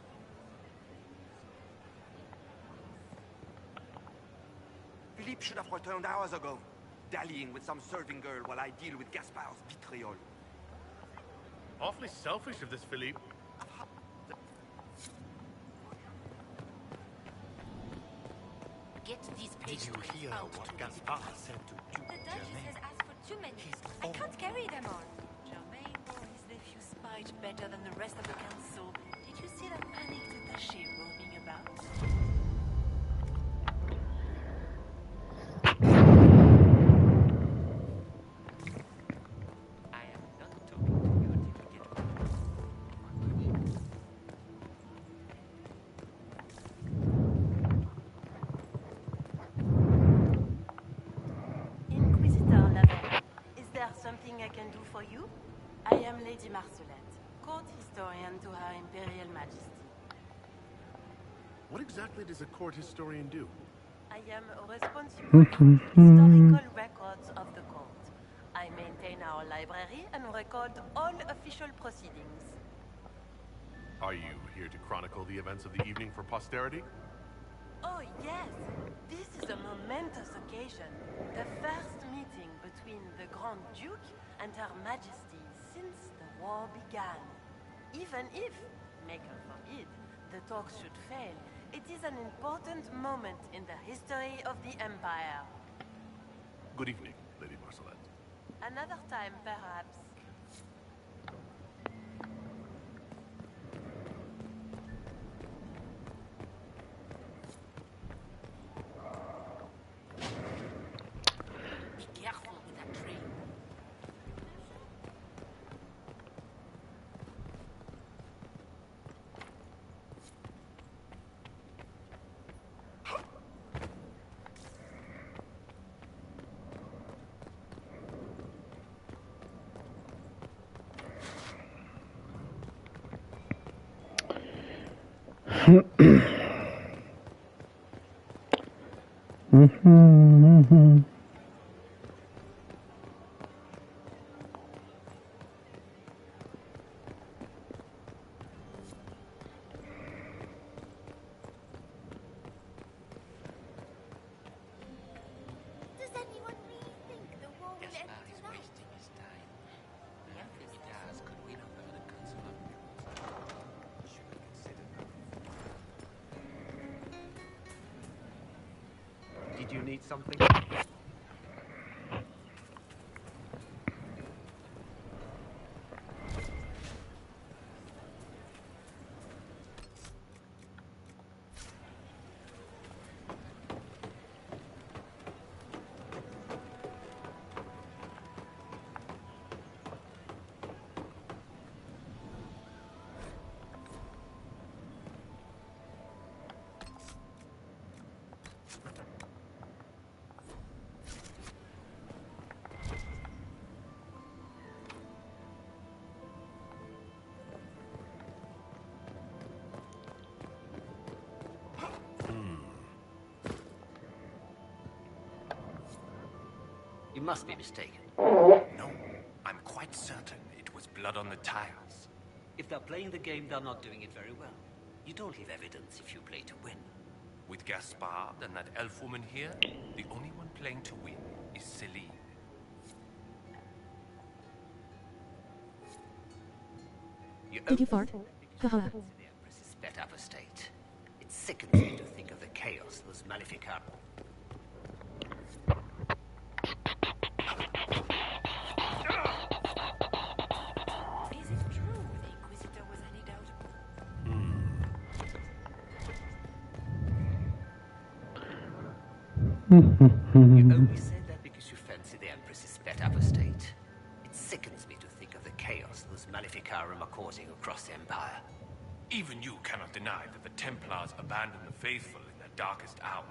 Philippe should have returned hours ago, dallying with some serving girl while I deal with Gaspard's betrayal. Awfully selfish of this Philippe. Get these Did you hear what Gaspard said to Duke The Duchess Germain? has asked for too many. I can't carry them all. Germain wore his nephew's spite better than the rest of the council. Did you see that panicked attaché roaming about? I am not talking to you until you get Inquisitor Lavelle, is there something I can do for you? I am Lady Marcelette, court historian to Her Imperial Majesty. What exactly does a court historian do? I am responsible for the historical records of the court. I maintain our library and record all official proceedings. Are you here to chronicle the events of the evening for posterity? Oh yes, this is a momentous occasion. The first meeting between the Grand Duke and Her Majesty since the war began. Even if, maker forbid, the talks should fail, it is an important moment in the history of the Empire. Good evening, Lady Marcelette. Another time, perhaps. Be careful with that train. Does anyone really think the war will end Gaspard is tonight? wasting his time. If he does, could win over the council of mules. Should have considered that. Did you need something? You must be mistaken. No, I'm quite certain it was blood on the tiles. If they're playing the game, they're not doing it very well. You don't leave evidence if you play to win. With Gaspard and that elf woman here, the only one playing to win is Celine. Did you fart? Haha. The Empress's pet up estate. It sickens me to think of the chaos those Maleficar. Is it true the Inquisitor was any doubt? You only said that because you fancy the Empress's pet up estate. It sickens me to think of the chaos those Maleficarum are causing across the Empire. Even you cannot deny that the Templars abandoned the faithful in their darkest hour.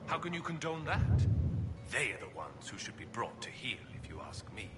How can you condone that? They are the ones who should be brought to heel, if you ask me.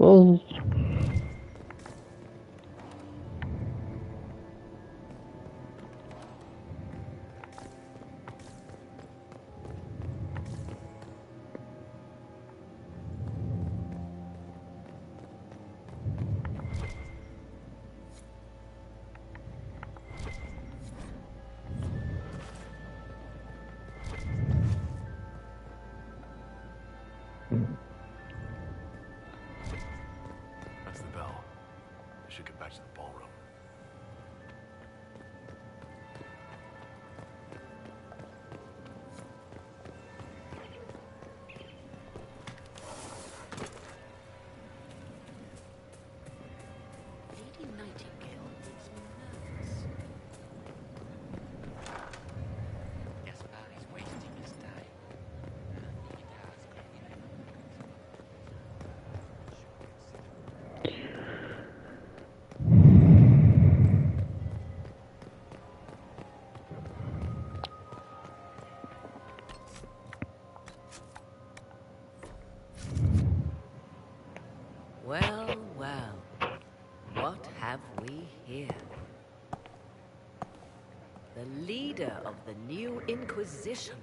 Well, That's the bell. I should get back to the ballroom. Lady Nightingale makes me nervous. Gaspar is wasting his time. Nothing it has could be Well, well, what have we here? The leader of the new Inquisition,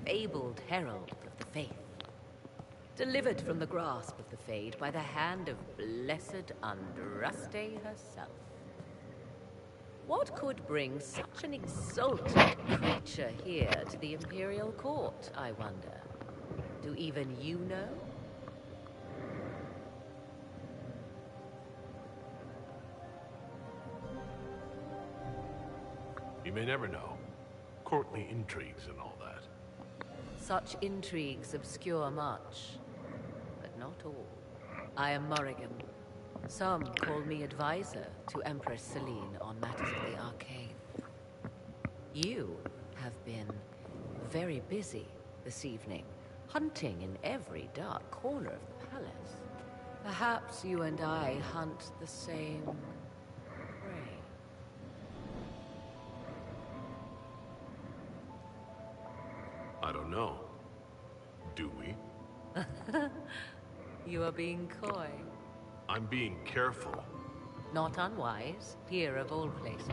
fabled herald of the faith. Delivered from the grasp of the Fade by the hand of blessed Andraste herself. What could bring such an exalted creature here to the Imperial Court, I wonder? Do even you know? You may never know. Courtly intrigues and all that. Such intrigues obscure much, but not all. I am Morrigan. Some call me advisor to Empress Celine on matters of the arcane. You have been very busy this evening, hunting in every dark corner of the palace. Perhaps you and I hunt the same prey. I don't know. Do we? You are being coy. I'm being careful. Not unwise, here of all places.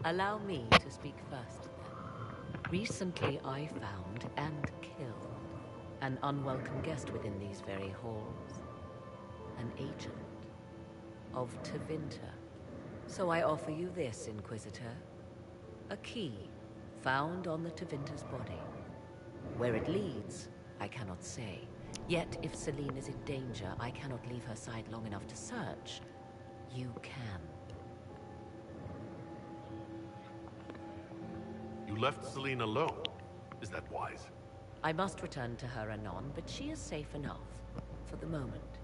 Allow me to speak first, then. Recently I found and killed an unwelcome guest within these very halls. An agent of Tevinter. So I offer you this, Inquisitor. A key found on the Tevinter's body. Where it leads, I cannot say. Yet, if Celine is in danger, I cannot leave her side long enough to search. You can. You left Celine alone. Is that wise? I must return to her anon, but she is safe enough. For the moment.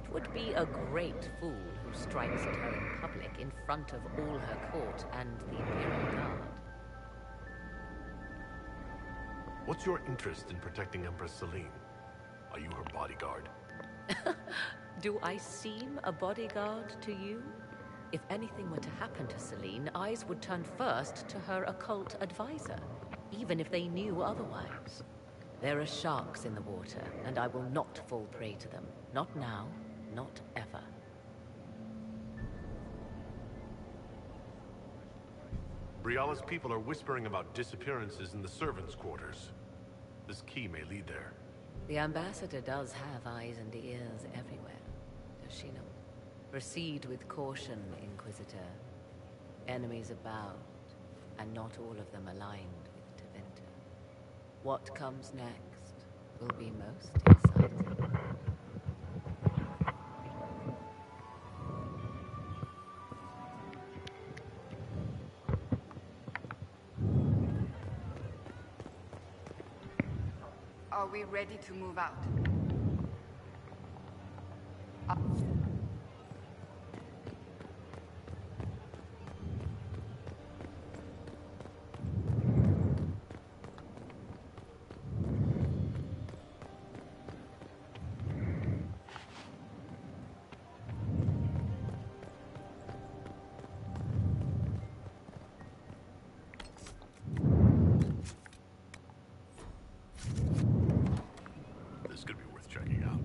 It would be a great fool who strikes at her in public in front of all her court and the Imperial Guard. What's your interest in protecting Empress Celine? Are you her bodyguard? Do I seem a bodyguard to you? If anything were to happen to Celine, eyes would turn first to her occult advisor, even if they knew otherwise. There are sharks in the water, and I will not fall prey to them. Not now, not ever. Briala's people are whispering about disappearances in the servants' quarters. This key may lead there. The ambassador does have eyes and ears everywhere, does she not? Proceed with caution, Inquisitor. Enemies abound, and not all of them aligned with Tevinter. What comes next will be most exciting. Are we ready to move out? This could be worth checking out.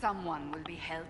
Someone will be held.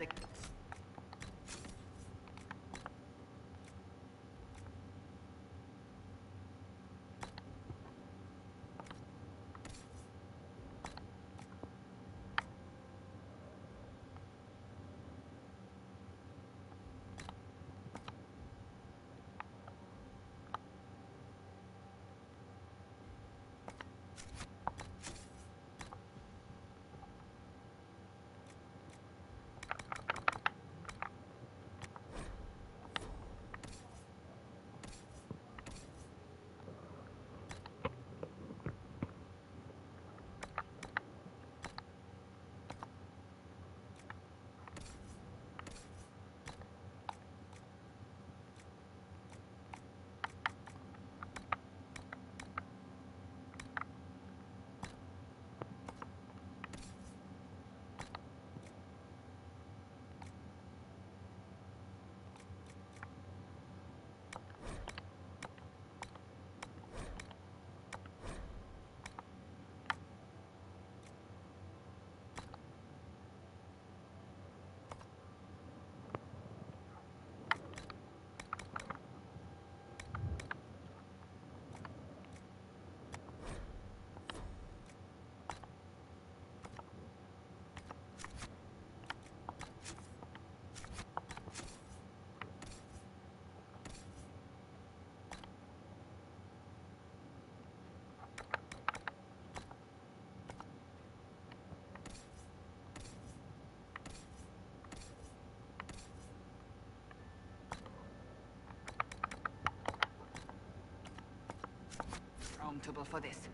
Accountable for this.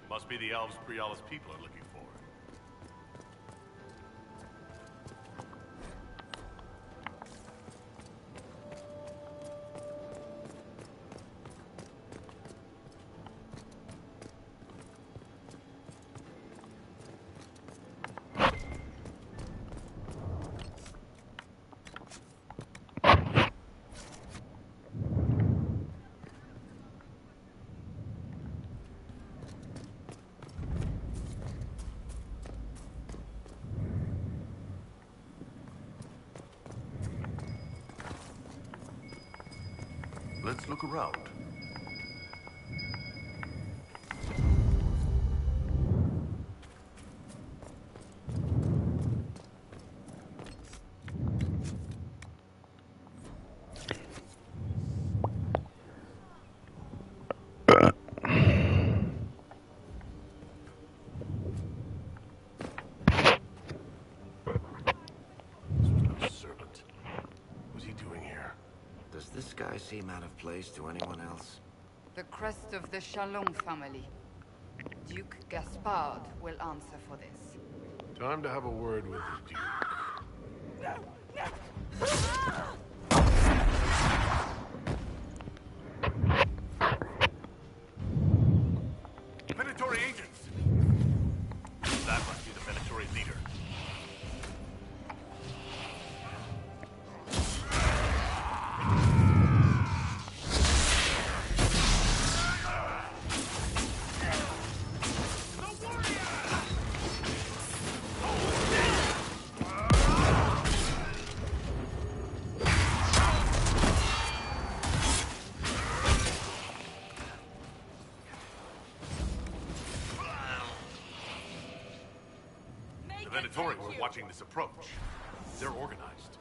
Must be the elves Briala's people are looking for. Let's look around. Servant. What's he doing here? Does this guy seem out of place to anyone else? The crest of the Shalom family. Duke Gaspard will answer for this. Time to have a word with the Duke. The Venatori were watching this approach. They're organized.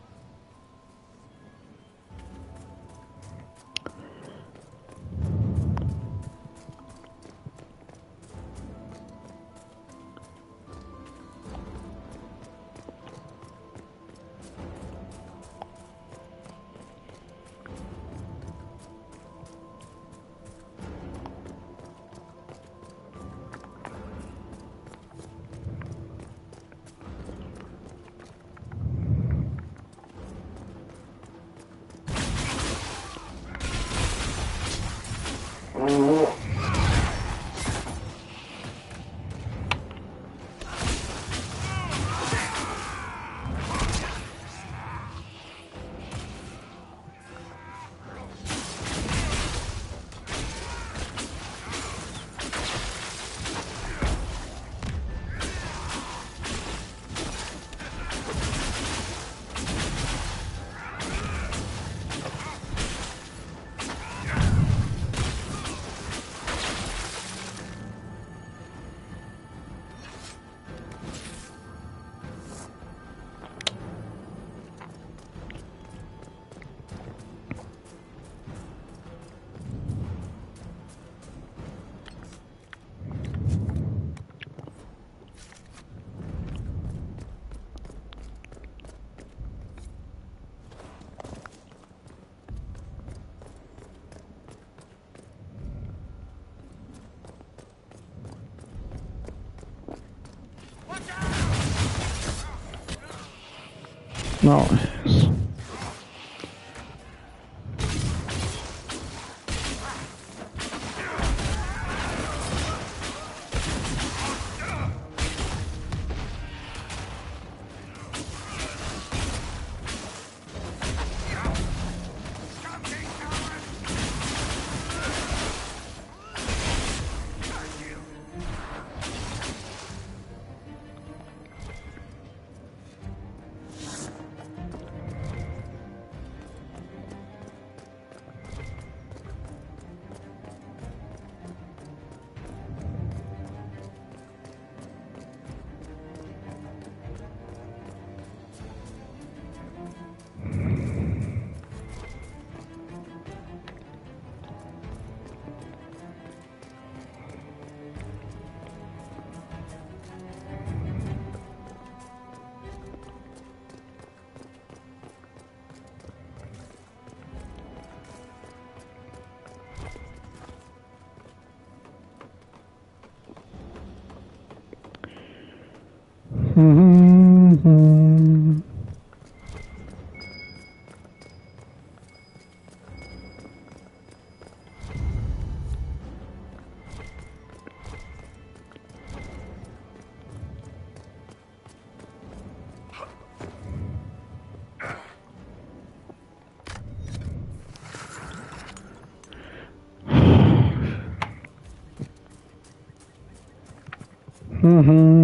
Nice. Mm-hmm. Mm-hmm.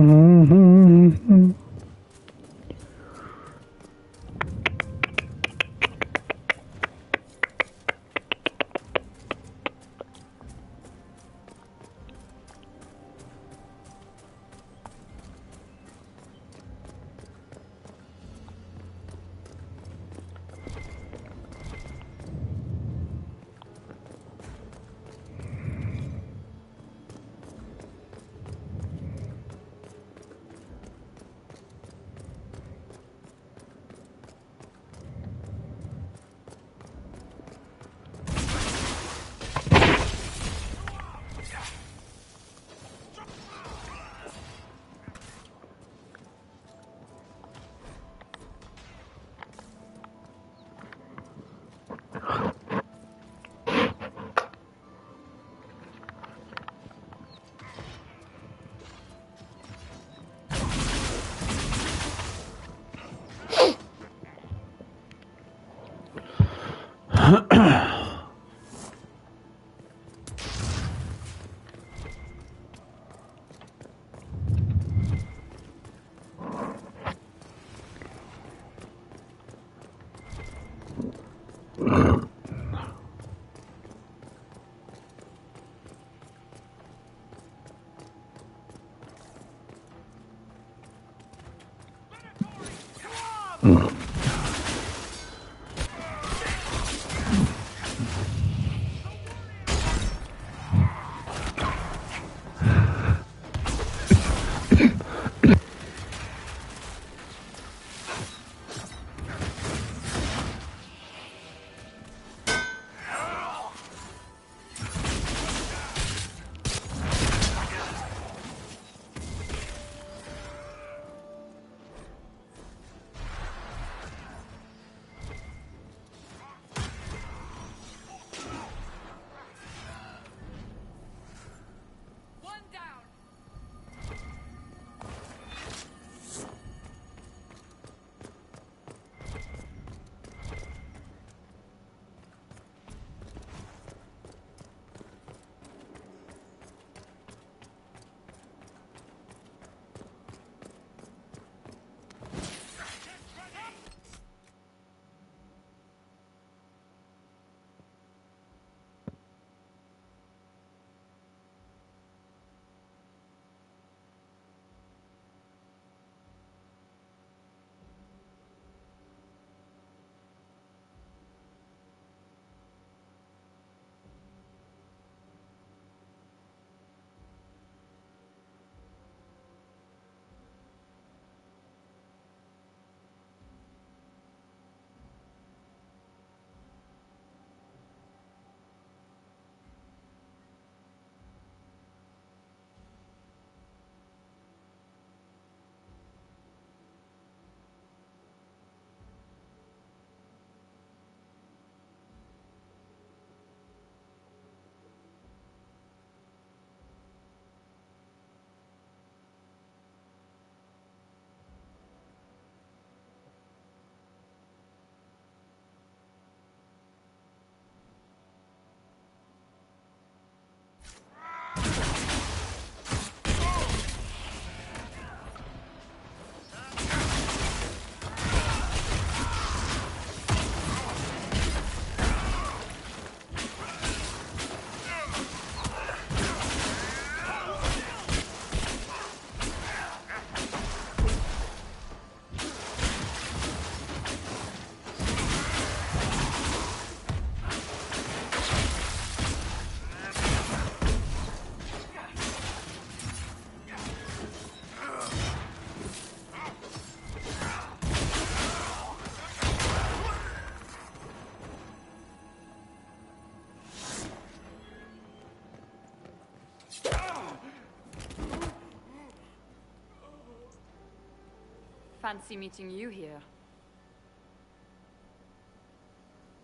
Fancy meeting you here.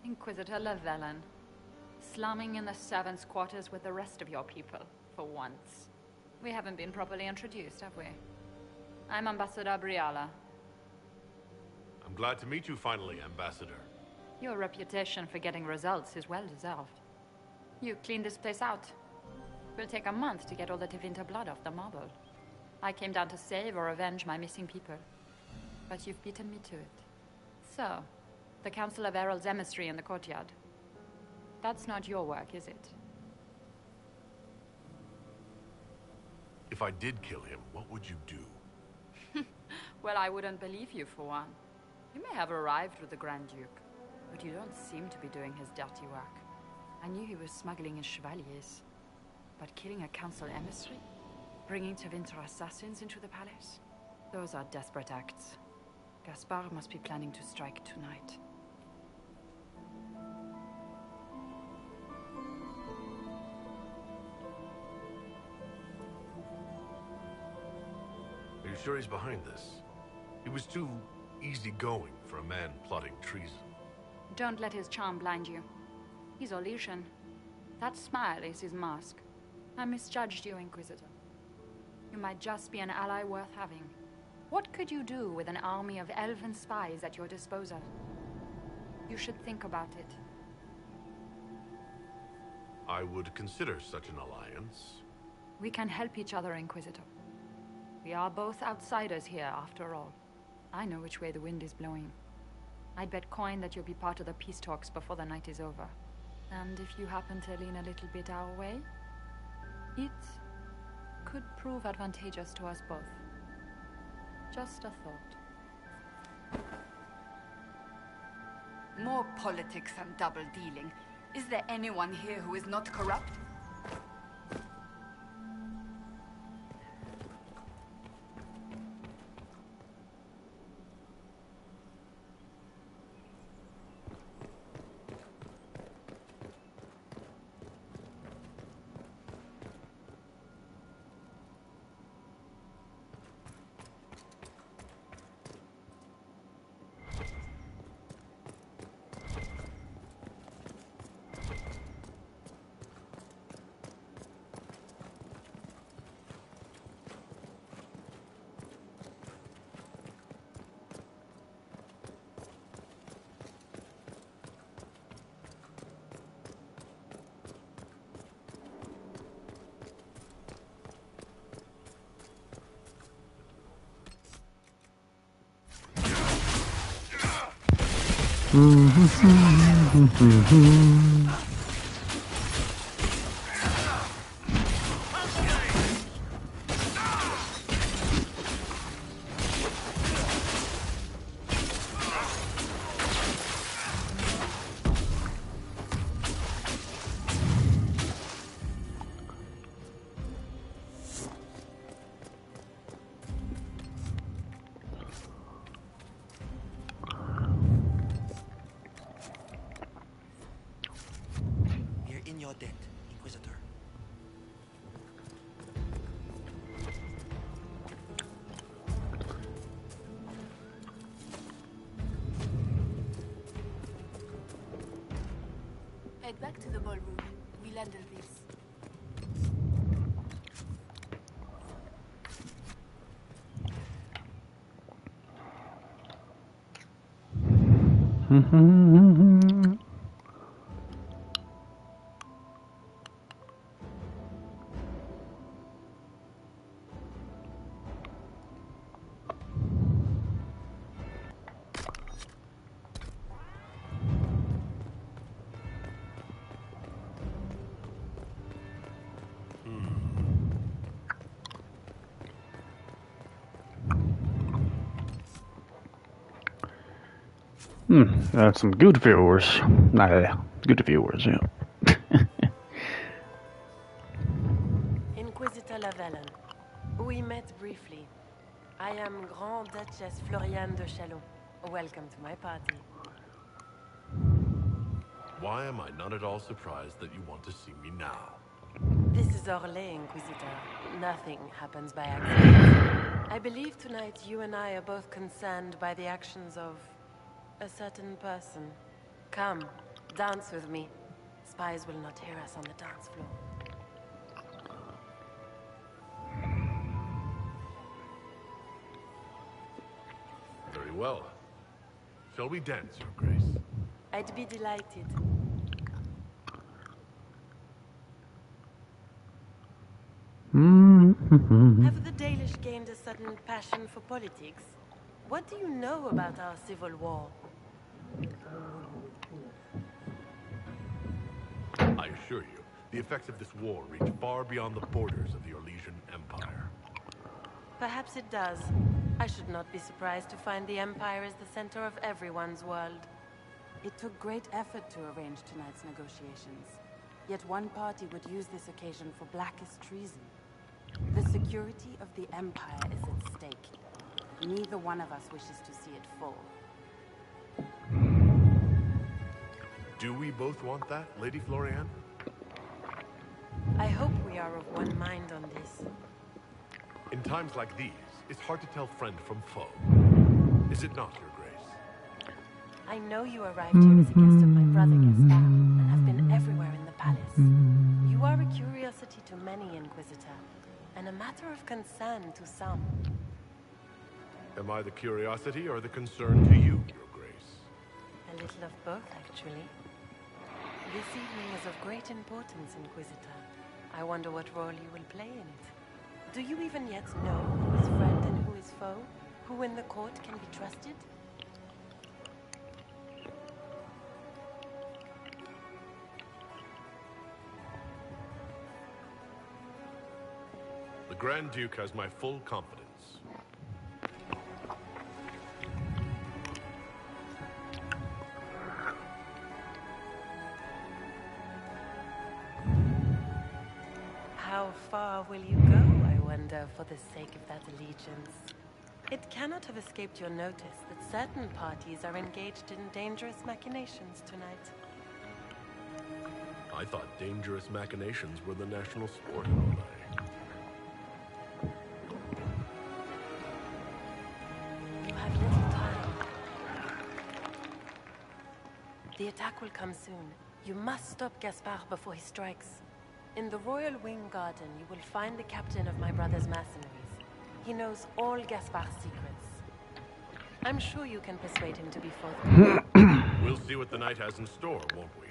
Inquisitor Llewellyn. Slumming in the servants' quarters with the rest of your people, for once. We haven't been properly introduced, have we? I'm Ambassador Briala. I'm glad to meet you finally, Ambassador. Your reputation for getting results is well deserved. You cleaned this place out. Will take a month to get all the Tevinter blood off the marble. I came down to save or avenge my missing people. But you've beaten me to it. So, the Council of Herald's emissary in the courtyard. That's not your work, is it? If I did kill him, what would you do? Well, I wouldn't believe you, for one. You may have arrived with the Grand Duke, but you don't seem to be doing his dirty work. I knew he was smuggling his chevaliers. But killing a council emissary? Bringing Tevinter assassins into the palace? Those are desperate acts. Gaspard must be planning to strike tonight. Are you sure he's behind this? He was too easygoing for a man plotting treason. Don't let his charm blind you. He's Orlesian. That smile is his mask. I misjudged you, Inquisitor. You might just be an ally worth having. What could you do with an army of elven spies at your disposal? You should think about it. I would consider such an alliance. We can help each other, Inquisitor. We are both outsiders here, after all. I know which way the wind is blowing. I'd bet coin that you'll be part of the peace talks before the night is over. And if you happen to lean a little bit our way, it could prove advantageous to us both. Just a thought. More politics and double-dealing. Is there anyone here who is not corrupt? Head back to the ballroom. We'll handle this. That's some good viewers. Nah, good viewers, yeah. Inquisitor Lavalin. We met briefly. I am Grand Duchess Floriane de Chalon. Welcome to my party. Why am I not at all surprised that you want to see me now? This is Orlais, Inquisitor. Nothing happens by accident. I believe tonight you and I are both concerned by the actions of a certain person. Come, dance with me. Spies will not hear us on the dance floor. Very well. Shall we dance, Your Grace? I'd be delighted. Have the Dalish gained a sudden passion for politics? What do you know about our civil war? I assure you, the effects of this war reach far beyond the borders of the Orlesian Empire. Perhaps it does. I should not be surprised to find the Empire is the center of everyone's world. It took great effort to arrange tonight's negotiations. Yet one party would use this occasion for blackest treason. The security of the Empire is at stake. Neither one of us wishes to see it fall. Do we both want that, Lady Floriane? I hope we are of one mind on this. In times like these, it's hard to tell friend from foe. Is it not, Your Grace? I know you arrived here as a guest of my brother Gaspard, and have been everywhere in the palace. You are a curiosity to many, Inquisitor, and a matter of concern to some. Am I the curiosity or the concern to you, Your Grace? A little of both, actually. This evening is of great importance, Inquisitor. I wonder what role you will play in it. Do you even yet know who is friend and who is foe? Who in the court can be trusted? The Grand Duke has my full confidence. How far will you go, I wonder, for the sake of that allegiance? It cannot have escaped your notice that certain parties are engaged in dangerous machinations tonight. I thought dangerous machinations were the national sport in Olay. You have little time. The attack will come soon. You must stop Gaspard before he strikes. In the Royal Wing Garden, you will find the captain of my brother's mercenaries. He knows all Gaspard's secrets. I'm sure you can persuade him to be forthcoming. We'll see what the night has in store, won't we?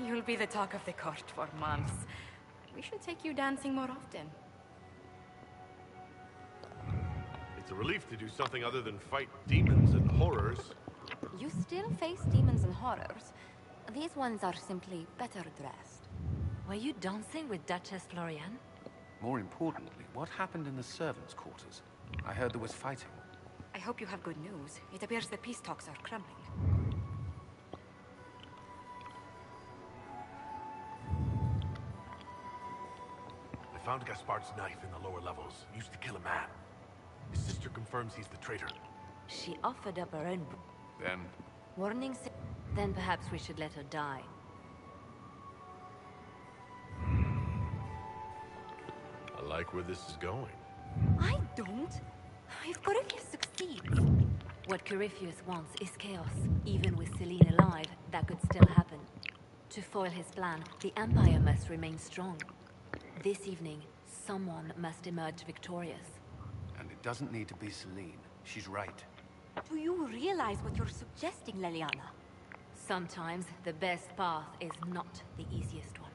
You'll be the talk of the court for months. We should take you dancing more often. It's a relief to do something other than fight demons and horrors. You still face demons and horrors. These ones are simply better dressed. Were you dancing with Duchess Florian? More importantly, what happened in the servants' quarters? I heard there was fighting. I hope you have good news. It appears the peace talks are crumbling. I found Gaspard's knife in the lower levels. Used to kill a man. His sister confirms he's the traitor. She offered up her own... Then... Warning... Then perhaps we should let her die. I like where this is going. I don't. If Corypheus succeeds... What Corypheus wants is chaos. Even with Celine alive, that could still happen. To foil his plan, the Empire must remain strong. This evening, someone must emerge victorious. And it doesn't need to be Celine. She's right. Do you realize what you're suggesting, Leliana? Sometimes the best path is not the easiest one.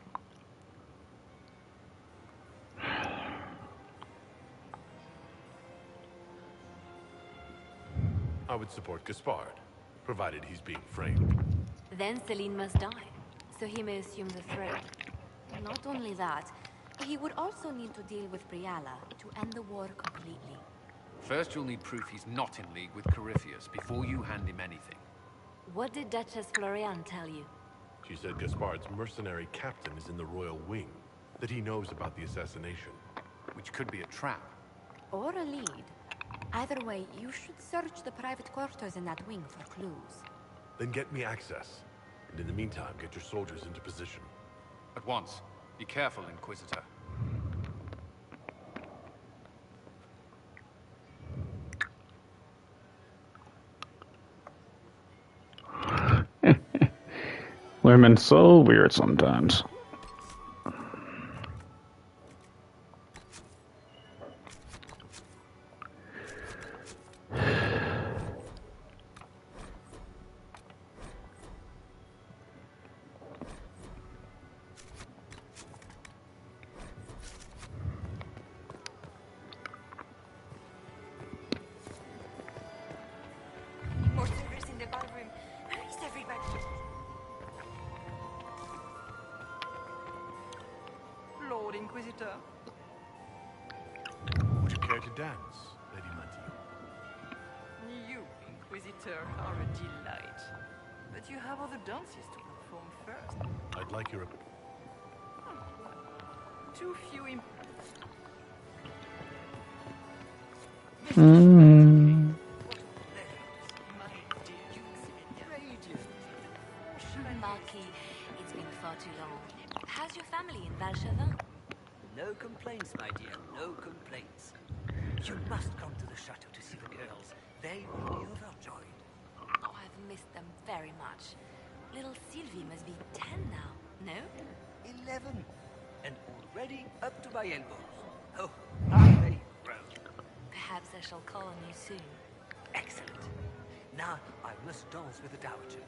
I would support Gaspard, provided he's being framed. Then Celine must die, so he may assume the throne. Not only that, he would also need to deal with Briala to end the war completely. First, you'll need proof he's not in league with Corypheus before you hand him anything. What did Duchess Florian tell you? She said Gaspard's mercenary captain is in the Royal Wing, that he knows about the assassination. Which could be a trap. Or a lead. Either way, you should search the private quarters in that wing for clues. Then get me access. And in the meantime, get your soldiers into position. At once. Be careful, Inquisitor. Women so weird sometimes. More servers in the ballroom. Where is everybody? Lord Inquisitor. Would you care to dance, Lady Mantille? You, Inquisitor, are a delight. But you have other dances to perform first. I'd like your... Too few imp... Marquis, it's been far too long. How's your family in Valchevin? No complaints, my dear, no complaints. You must come to the chateau to see the girls. They will be overjoyed. Oh, I've missed them very much. Little Sylvie must be 10 now, no? 11. And already up to my elbows. Oh, are they grown? Perhaps I shall call on you soon. Excellent. Now I must dance with the Dowager.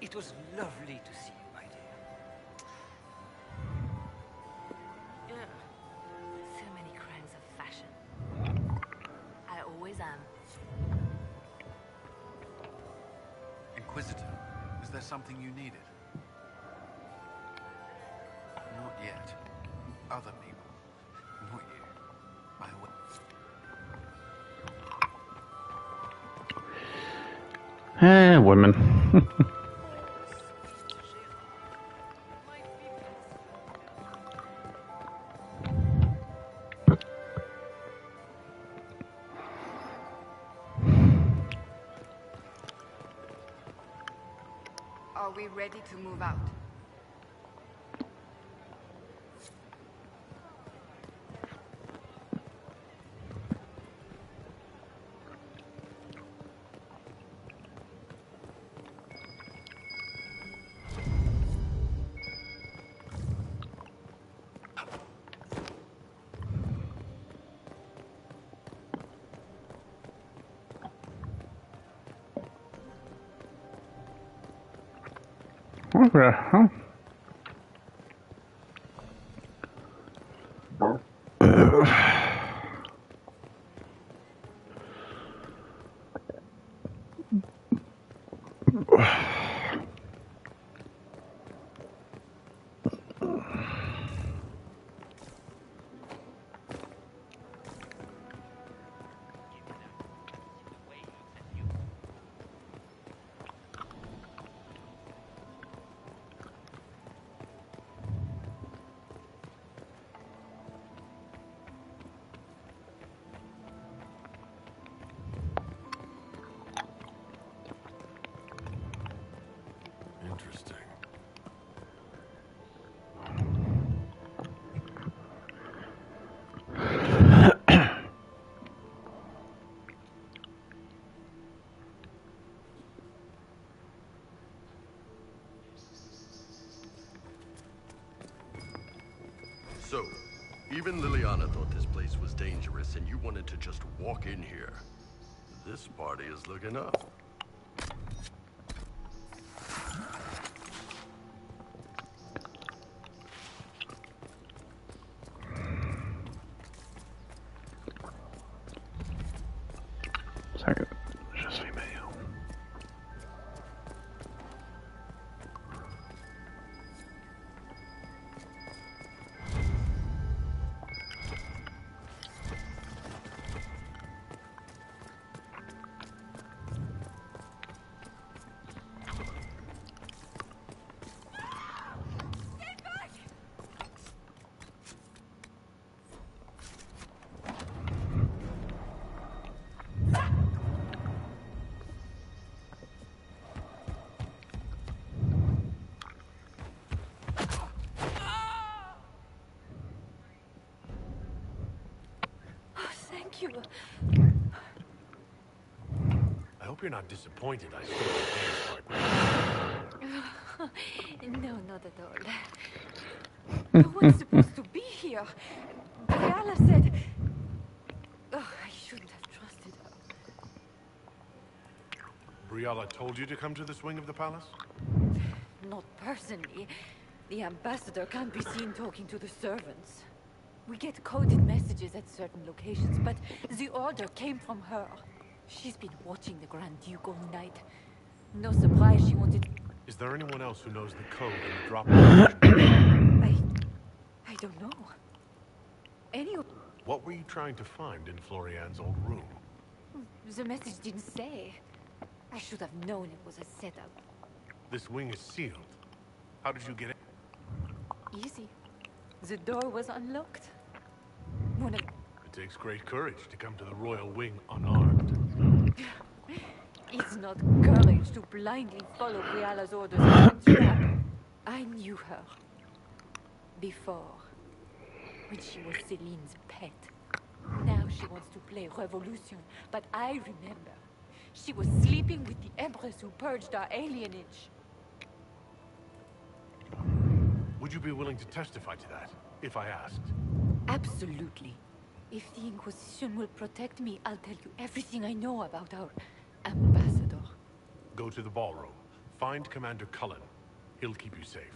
It was lovely to see you, my dear. Ugh. So many crimes of fashion. I always am. Inquisitor, is there something you needed? Not yet. Other people. Not you. I will. Women. Are we ready to move out? What the hell? Interesting. So, even Liliana thought this place was dangerous and you wanted to just walk in here. This party is looking up. Second, je suis meilleur. Thank you. I hope you're not disappointed I stole your dance partner. No, not at all. No one's supposed to be here. Briala said... Oh, I shouldn't have trusted her. Briala told you to come to this wing of the palace? Not personally. The ambassador can't be seen talking to the servants. We get coded messages at certain locations, but the order came from her. She's been watching the Grand Duke all night. No surprise she wanted... Is there anyone else who knows the code in the drop? I don't know. Any... What were you trying to find in Florian's old room? The message didn't say. I should have known it was a setup. This wing is sealed. How did you get in? Easy. The door was unlocked. It takes great courage to come to the royal wing unarmed. It's not courage to blindly follow Briala's orders and trap. I knew her. Before. When she was Celine's pet. Now she wants to play revolution. But I remember. She was sleeping with the Empress who purged our alienage. Would you be willing to testify to that, if I asked? Absolutely. If the Inquisition will protect me, I'll tell you everything I know about our ambassador. Go to the ballroom. Find Commander Cullen. He'll keep you safe.